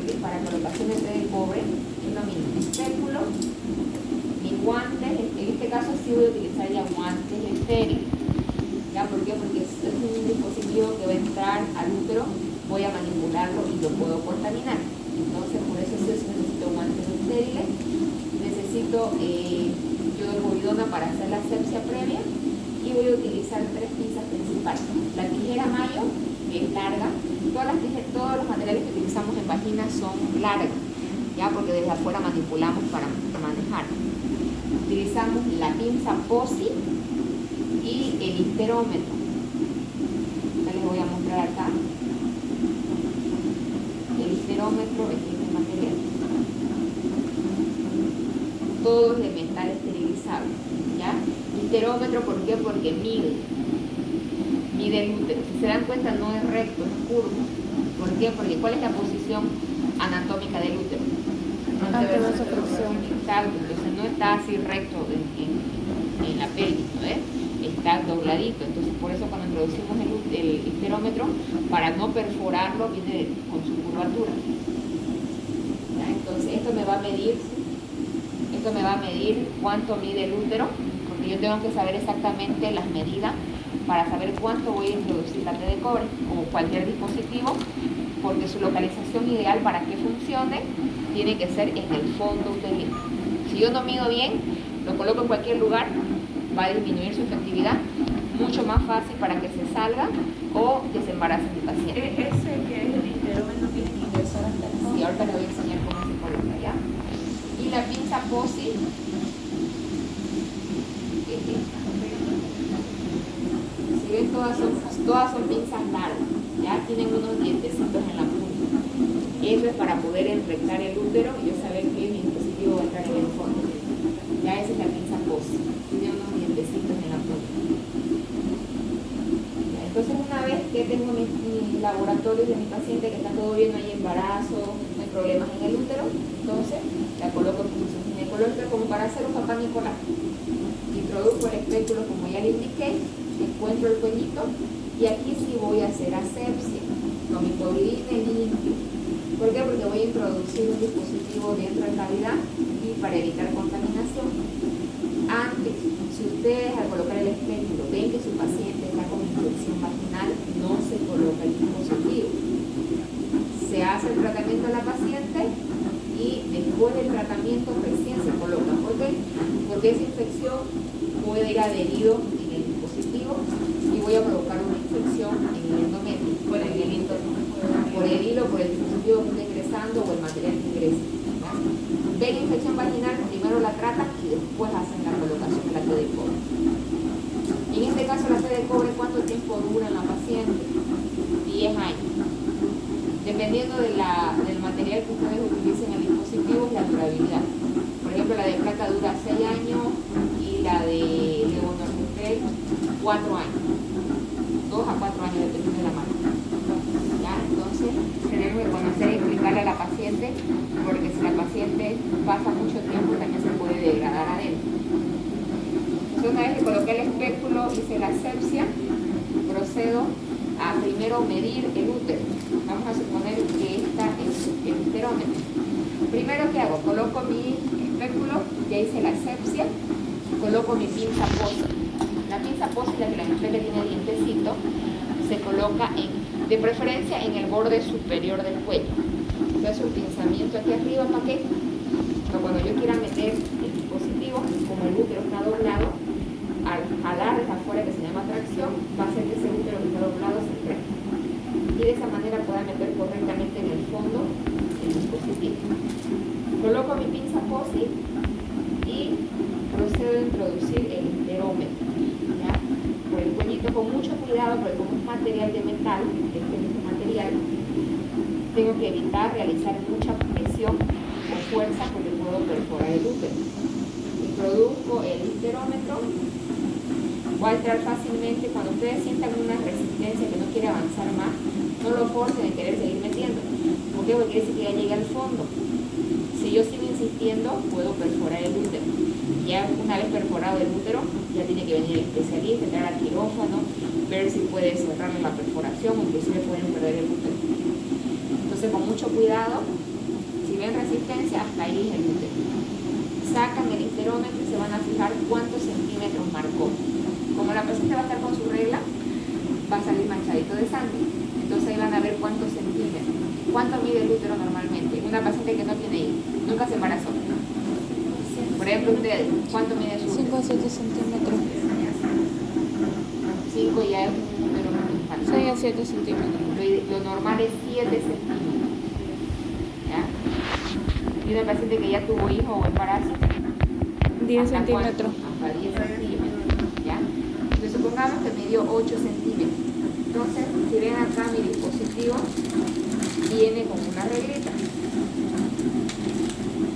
colocación de T de cobre es lo mismo. Espéculo, mis guantes, en este caso sí voy a utilizar ya guantes estériles. ¿Ya? ¿Por qué? Porque es un dispositivo que va a entrar al útero, voy a manipularlo y lo puedo contaminar. Entonces, por eso sí necesito guantes estériles, necesito yodopovidona para hacer la asepsia previa y voy a utilizar 3 pinzas principales. La tijera mayo, que es larga, todos los materiales que utilizamos en vagina son largos, ya, porque desde afuera manipulamos para manejar. Utilizamos la pinza POSI y el histerómetro. Ya les voy a mostrar acá. El histerómetro es este material. Todo es de metal esterilizable, ¿ya? Histerómetro, ¿por qué? Porque mide el útero. Si se dan cuenta, no es recto, es curvo. ¿Por qué? Porque ¿cuál es la posición anatómica del útero? Antebasoflexión. Exacto, entonces no está así recto en la pelvis, ¿no ves? Está dobladito, entonces por eso cuando introducimos el histerómetro, para no perforarlo, viene con su curvatura. ¿Ya? Entonces esto me va a medir cuánto mide el útero, porque yo tengo que saber exactamente las medidas para saber cuánto voy a introducir la T de cobre o cualquier dispositivo, porque su localización ideal para que funcione tiene que ser en el fondo uterino. Si yo no mido bien, lo coloco en cualquier lugar, va a disminuir su efectividad, mucho más fácil para que se salga o que se embarace mi paciente. Ese que es el histerómetro tiene que ingresar hasta el fondo. Y ahorita le voy a enseñar cómo se coloca, ¿ya? Y la pinza POSI, si ven, todas son pinzas largas, ya tienen unos dientecitos en la punta. Eso es para poder enrectar el útero y yo saber que mi dispositivo va a entrar en el fondo. Ya esa es la pinza POSI, tiene unos dientecitos en la punta. Ya, entonces una vez que tengo mis laboratorios de mi paciente, que está todo bien, no hay embarazo, no hay problemas en el útero, entonces la coloco en posición ginecológica como para hacer un papá Nicolás. Introduzco el espéculo como ya le indiqué, encuentro el cuellito y aquí sí voy a hacer asepsia con mi coloidina limpio. ¿Por qué? Porque voy a introducir un dispositivo dentro de la cavidad y para evitar contaminación. Antes, si ustedes al colocar el espéculo ven que su paciente está con infección vaginal, no se coloca el dispositivo. Se hace el tratamiento a la paciente y después del tratamiento recién se coloca. ¿Por qué? Porque esa infección puede ir adherido en el dispositivo y voy a provocar una infección en el endometrio, por el hilo, por el dispositivo que está ingresando o el material que ingresa. ¿Ya? Ven infección vaginal, primero la tratan y después hacen la colocación de la T de cobre. En este caso la T de cobre, ¿cuánto tiempo dura en la paciente? 10 años. Dependiendo del material que ustedes utilicen en el dispositivo, la durabilidad. Por ejemplo, la de plata dura 6 años y la de Levonorgestrel 4 años. 2 a 4 años, dependiendo de la marca. ¿Ya? Entonces, tenemos que conocer y explicarle a la paciente, porque si la paciente pasa mucho tiempo, también se puede degradar adentro. Entonces, una vez que coloqué el espéculo, hice la asepsia, procedo a primero medir el útero. Vamos a suponer que esta es el histerómetro. Primero, ¿qué hago? Coloco mi espéculo, ya hice la asepsia, coloco mi pinza POSI. La pinza POSI, la que la mostré que tiene dientecito, se coloca de preferencia en el borde superior del cuello. Entonces un pinzamiento aquí arriba, ¿para qué? Pero cuando yo quiera meter el dispositivo, como el útero está doblado, al jalar desde afuera, que se llama tracción, va a hacer que ese útero que está doblado se crezca. Y de esa manera pueda meter correctamente en el fondo el dispositivo. Coloco mi pinza POSI y procedo a introducir el histerómetro. ¿Ya? Por el cuellito con mucho cuidado, porque como es material de metal, este mismo material, tengo que evitar realizar mucha presión o fuerza porque puedo perforar el útero. Introduzco el histerómetro, va a entrar fácilmente. Cuando ustedes sientan una resistencia que no quiere avanzar más, no lo forcen en querer seguir metiendo. ¿Por qué? Porque quiere decir que ya llegué al fondo. Si yo sigo insistiendo, puedo perforar el útero. Ya una vez perforado el útero, ya tiene que venir el especialista, entrar al quirófano, ver si puede cerrar la perforación o inclusive pueden perder el útero. Entonces, con mucho cuidado, si ven resistencia, hasta ahí es el útero. Sacan el histerómetro y se van a fijar cuántos centímetros marcó. Como la paciente va a estar con su regla, va a salir manchadito de sangre. Entonces ahí van a ver cuántos centímetros. ¿Cuánto mide el útero normalmente? Una paciente que no tiene hijos, nunca se embarazó. Por ejemplo, ustedes, ¿cuánto mide su útero? 5 a 7 centímetros. 5 ya es un número muy alto. 6 a 7 centímetros. Lo normal es 7 centímetros. ¿Ya? Y una paciente que ya tuvo hijo o embarazo, 10 ¿hasta centímetros. cuánto? Hasta 10 centímetros. ¿Ya? Entonces supongamos que me dio 8 centímetros. Entonces, si ven acá mi dispositivo, viene con una reglita.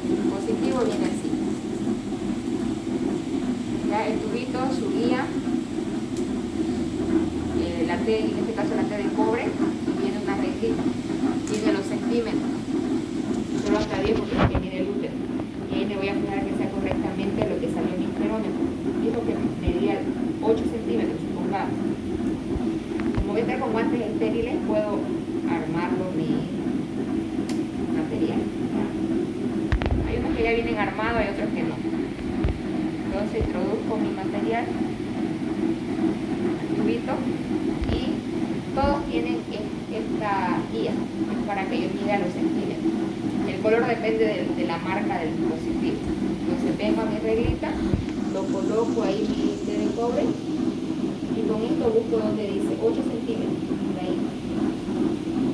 El dispositivo viene así. Ya, el tubito, su guía, la T, en este caso la T de cobre, y viene una reglita. Tiene los centímetros. Solo hasta 10 porque es que mide el útero. guantes estériles puedo armarlo mi material. Hay unos que ya vienen armados, hay otros que no. Entonces introduzco mi material, tubito, y todos tienen esta guía para que yo mida los centímetros. El color depende de la marca del dispositivo. Entonces vengo a mi reglita, lo coloco ahí mi té de cobre y con esto busco donde dice 8 centímetros. De ahí.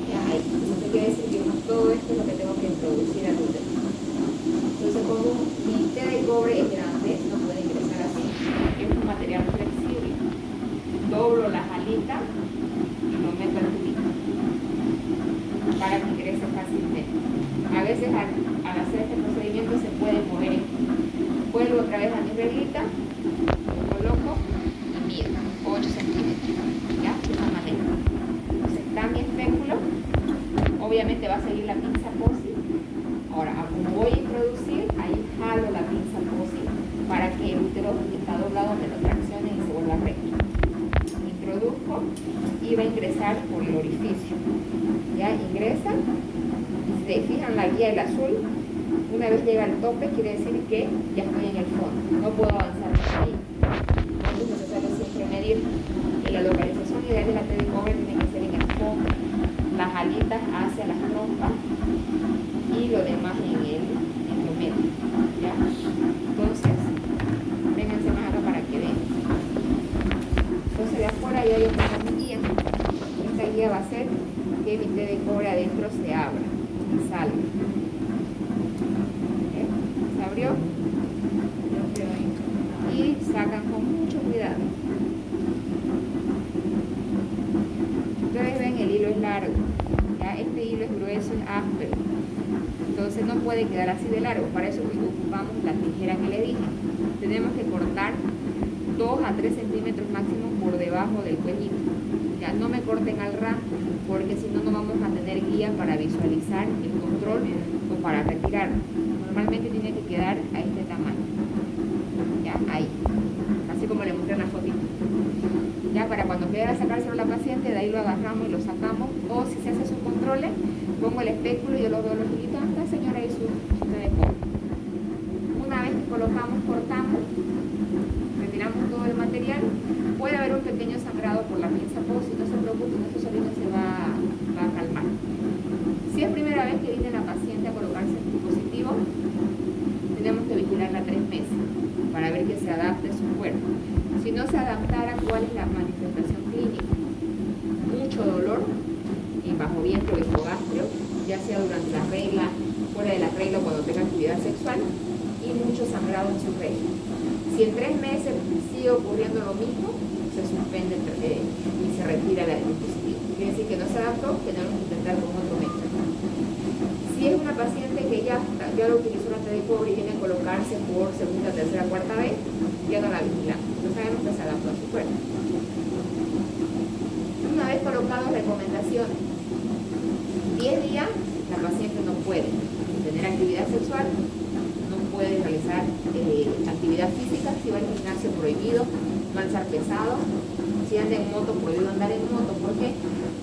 Ya ahí. Eso quiere decir que todo esto es lo que tengo que introducir al útero. Entonces como mi té de cobre es grande, no puede ingresar así. Es un material flexible. Doblo las alitas y lo meto al tubito para que ingrese fácilmente. A veces al hacer este procedimiento se puede mover. Vuelvo otra vez a mi reglita, lo coloco y mido 8 centímetros. ¿Ya? De esta manera. Entonces está mi espéculo. Obviamente va a seguir la pinza POSI. Ahora, como voy a introducir, ahí jalo la pinza POSI para que el útero que está doblado me lo traccione y se vuelva recto. Introduzco y va a ingresar por el orificio. Ya ingresa. Si se fijan la guía el azul, una vez llega al tope quiere decir que ya estoy en el fondo, no puedo avanzar más ahí. Entonces es necesario siempre medir que la localización ideal de la T de cobre tiene que ser en el fondo, las alitas hacia las trompas y lo demás en lo medio. ¿Ya? Entonces, vénganse más acá para que vean. Entonces de afuera ya yo tengo mi guía. Esta guía va a hacer que mi té de cobre adentro se abra y salga. Se abrió y sacan con mucho cuidado. Ustedes ven, el hilo es largo, ¿ya? Este hilo es grueso, es áspero, entonces no puede quedar así de largo. Para eso ocupamos la tijera que le dije. Tenemos que cortar 2 a 3 centímetros máximo por debajo del cuellito. Ya no me corten al ras, porque si no, no vamos a tener guía para visualizar el control o para retirar. Normalmente tiene que quedar a este tamaño. Ya, ahí. Así como le mostré en la fotito. Ya, para cuando quiera sacárselo a la paciente, de ahí lo agarramos y lo sacamos. O si se hace sus controles, pongo el espéculo y yo lo veo los hilitos. Esta señora y su té de cobre. Una vez que colocamos, cortamos, retiramos todo el material. Puede haber un pequeño sangrado por la pinza POSI, no se preocupen, eso solito se va a calmar. Si es primera vez que viene la paciente a colocarse el dispositivo, tenemos que vigilarla 3 meses para ver que se adapte a su cuerpo. Si no se adaptara, ¿cuál es la manifestación clínica? Mucho dolor en bajo vientre o hipogastrio, ya sea durante la regla, fuera de la regla cuando tenga actividad sexual, y mucho sangrado en su regla. Si en 3 meses sigue ocurriendo lo mismo, se suspende y se retira el dispositivo. Quiere decir que no se adaptó, tenemos que intentar con otro método. Si es una paciente que ya lo utilizó la T de cobre y viene a colocarse por segunda, tercera, cuarta vez, ya no la vigilamos. No sabemos que se adaptó a su cuerpo. Una vez colocados, recomendaciones. 10 días la paciente no puede tener actividad sexual, no puede realizar actividad física, si va al gimnasio prohibido, no alzar pesado, si anda en moto prohibido andar en moto. ¿Por qué?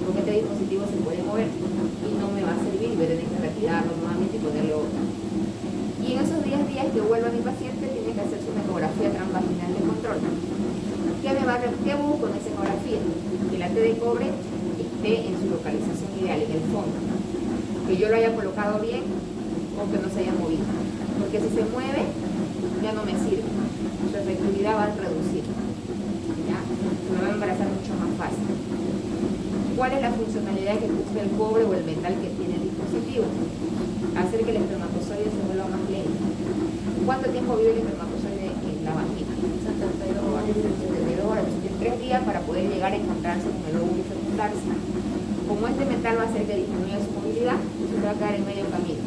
Porque este dispositivo se puede mover y no me va a servir y voy a tener que retirarlo nuevamente y ponerle otro. Y en esos 10 días que vuelva mi paciente tiene que hacerse una ecografía transvaginal de control. ¿Qué busco en esa ecografía? Que la T de cobre esté en su localización ideal, en el fondo. Que yo lo haya colocado bien o que no se haya movido. Porque si se mueve, ya no me sirve. Su efectividad va a reducir. ¿Ya? Se me va a embarazar mucho más fácil. ¿Cuál es la funcionalidad que cumple el cobre o el metal que tiene el dispositivo? Hacer que el espermatozoide se vuelva más lento. ¿Cuánto tiempo vive el espermatozoide en la vagina? 72 horas. 72 horas. Tiene 3 días para poder llegar a encontrarse con el óvulo y fecundarse. Como este metal va a hacer que disminuya su movilidad, se va a quedar en medio camino.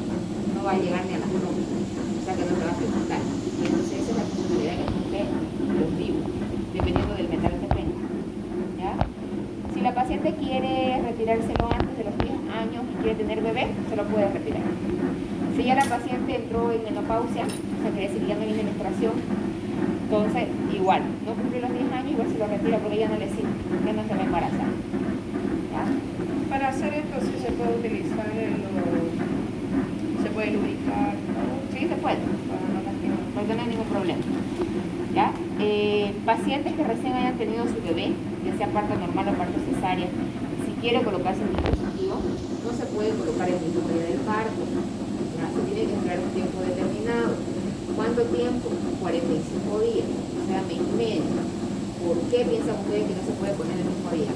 No va a llegar ni a las trompas. O sea que no se va a fecundar. Y entonces esa es la funcionalidad que cumple los vivos, dependiendo del metal que tenga. ¿Ya? Si la paciente quiere retirárselo antes de los 10 años y quiere tener bebé, se lo puede retirar. Si ya la paciente entró en menopausia, o sea, quiere decir que ya no viene menstruación, entonces igual, no cumple los 10 años, igual se lo retira porque ya no le sirve, ya no se va a embarazar. ¿Ya? utilizar se puede lubricar, ¿no? Sí, se puede, porque no hay ningún problema. ¿Ya? Pacientes que recién hayan tenido su bebé, ya sea parto normal o parto cesárea, si quiere colocarse el dispositivo, no se puede colocar el mismo día del parto. ¿Ya? Se tiene que esperar un tiempo determinado. ¿Cuánto tiempo? 45 días, o sea, mes y medio. ¿Por qué piensan ustedes que no se puede poner el mismo día?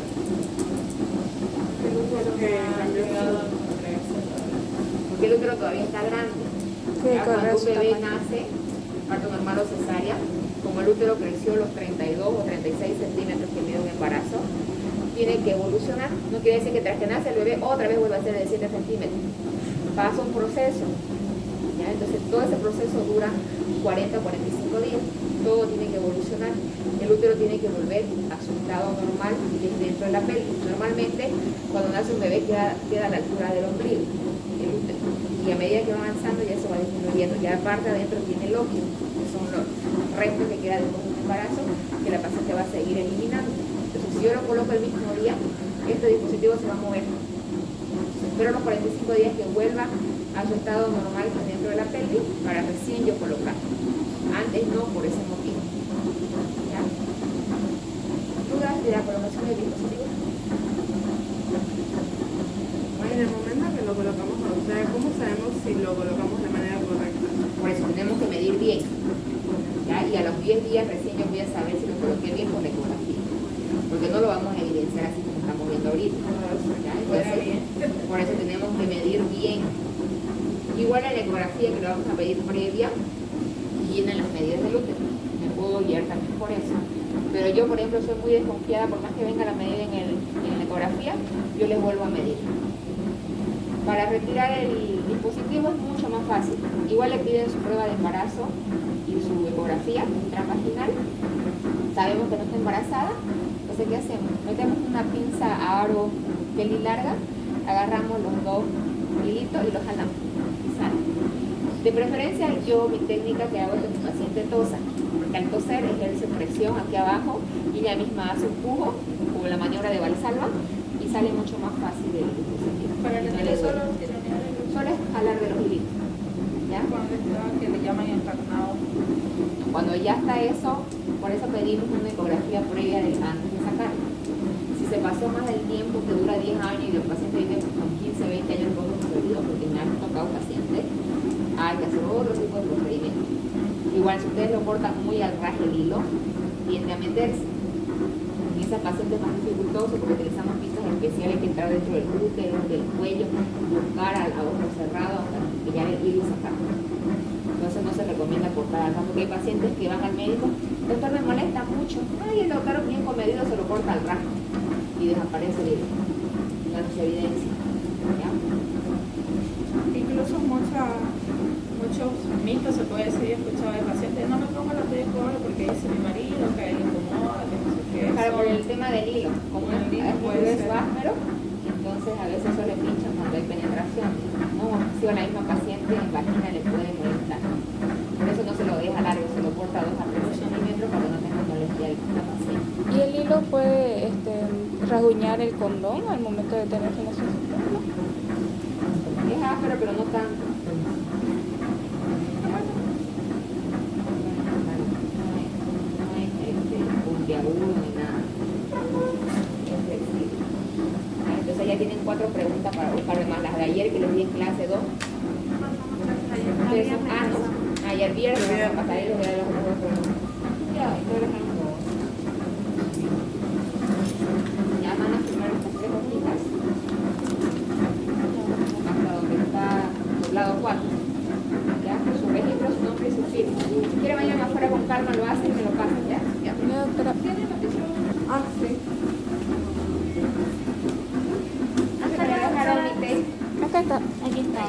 Porque el útero todavía está grande. Ya, cuando un bebé nace, parto normal o cesárea, como el útero creció los 32 o 36 centímetros que mide un embarazo, tiene que evolucionar. No quiere decir que tras que nace el bebé otra vez vuelva a ser de 7 centímetros. Pasa un proceso. ¿Ya? Entonces todo ese proceso dura 40 o 45 días. Todo tiene que evolucionar. El útero tiene que volver a su estado normal dentro de la pelvis. Normalmente cuando nace un bebé queda a la altura del ombligo, el útero. Y a medida que va avanzando ya se va disminuyendo. Ya aparte adentro tiene el óvulo, que son los restos que quedan después de un embarazo, que la paciente va a seguir eliminando. Entonces si yo lo coloco el mismo día, este dispositivo se va a mover. Espero los 45 días que vuelva a su estado normal dentro de la pelvis para recién yo colocar. Antes no, por ese motivo. ¿Ya? ¿Dudas de la colocación del dispositivo? En el momento que lo colocamos, o sea, ¿cómo sabemos si lo colocamos de manera correcta? Por eso tenemos que medir bien. ¿Ya? Y a los 10 días recién yo voy a saber si lo coloqué bien con la ecografía. Porque no lo vamos a evidenciar así como estamos viendo ahorita. ¿Ya? Entonces, por eso tenemos que medir bien. Igual en la ecografía que lo vamos a pedir previa, vienen las medidas del útero. Me puedo guiar también por eso. Pero yo, por ejemplo, soy muy desconfiada, por más que venga la medida en la ecografía, yo les vuelvo a medir. Para retirar el dispositivo es mucho más fácil. Igual le piden su prueba de embarazo y su ecografía intravaginal. Sabemos que no está embarazada. Entonces, ¿qué hacemos? Metemos una pinza a aro peli larga, agarramos los 2 hilitos y los jalamos. Y sale. De preferencia, yo mi técnica que hago es que mi paciente tosa. Porque al toser ejerce presión aquí abajo y ella misma hace un pujo, como la maniobra de Valsalva, y sale mucho más fácil del dispositivo. Para el No niño le solo duele. tiene miedo. Solo es jalar de los hilitos. ¿Ya? Cuando está, que le llaman encarnado. Cuando ya está eso, por eso pedimos una ecografía previa antes de sacarlo. Si se pasó más del tiempo que dura 10 años y el paciente vive con 15, 20 años con procedimiento, porque me han tocado pacientes, hay que hacer otro tipo de procedimiento. Igual si ustedes lo cortan muy al ras el hilo, tiende a meterse. En esa paciente es más dificultoso porque utilizamos pinzas especiales que entrar dentro del útero, del cuello, buscar a ojo cerrado hasta pillar el hilo y sacarlo. Entonces no se recomienda cortar acá porque hay pacientes que van al médico, doctor me molesta mucho, ay el doctor bien comedido se lo corta al ras y desaparece el hilo. No se evidencia. ¿Ya? Incluso muchos mitos se puede decir, he escuchado de pacientes, no me pongo la de ahora porque dice mi marido que él incomoda, que no sé qué. Claro, por el tema del hilo, como El hilo es puede muy ser. áspero, entonces a veces eso le pinchan cuando hay penetración. No, si a la misma paciente en vagina le puede molestar. Por eso no se lo deja largo, se lo corta 2 a 3 centímetros para que no tenga molestia la paciente. ¿Y el hilo puede rasguñar el condón al momento de tener relaciones sexuales? Es áspero, pero no tanto. No es puntiagudo ni nada. Es flexible. Entonces ya tienen 4 preguntas para buscar más. Las de ayer que les di en clase 2. Ustedes son no. Ayer viernes vamos a pasar y les voy a dar las otras preguntas. Ya, entonces ya van a firmar estas 3 hojitas. Hasta donde está doblado 4. Ya, con su registro, su nombre y su firma. Si quieren vayan afuera con calma, lo hacen y me lo pasan, ¿ya? Ya. No, doctora. ¿Tienen noticia? Ah, sí. Hasta luego, Carol, mi té. Acá está. Aquí está.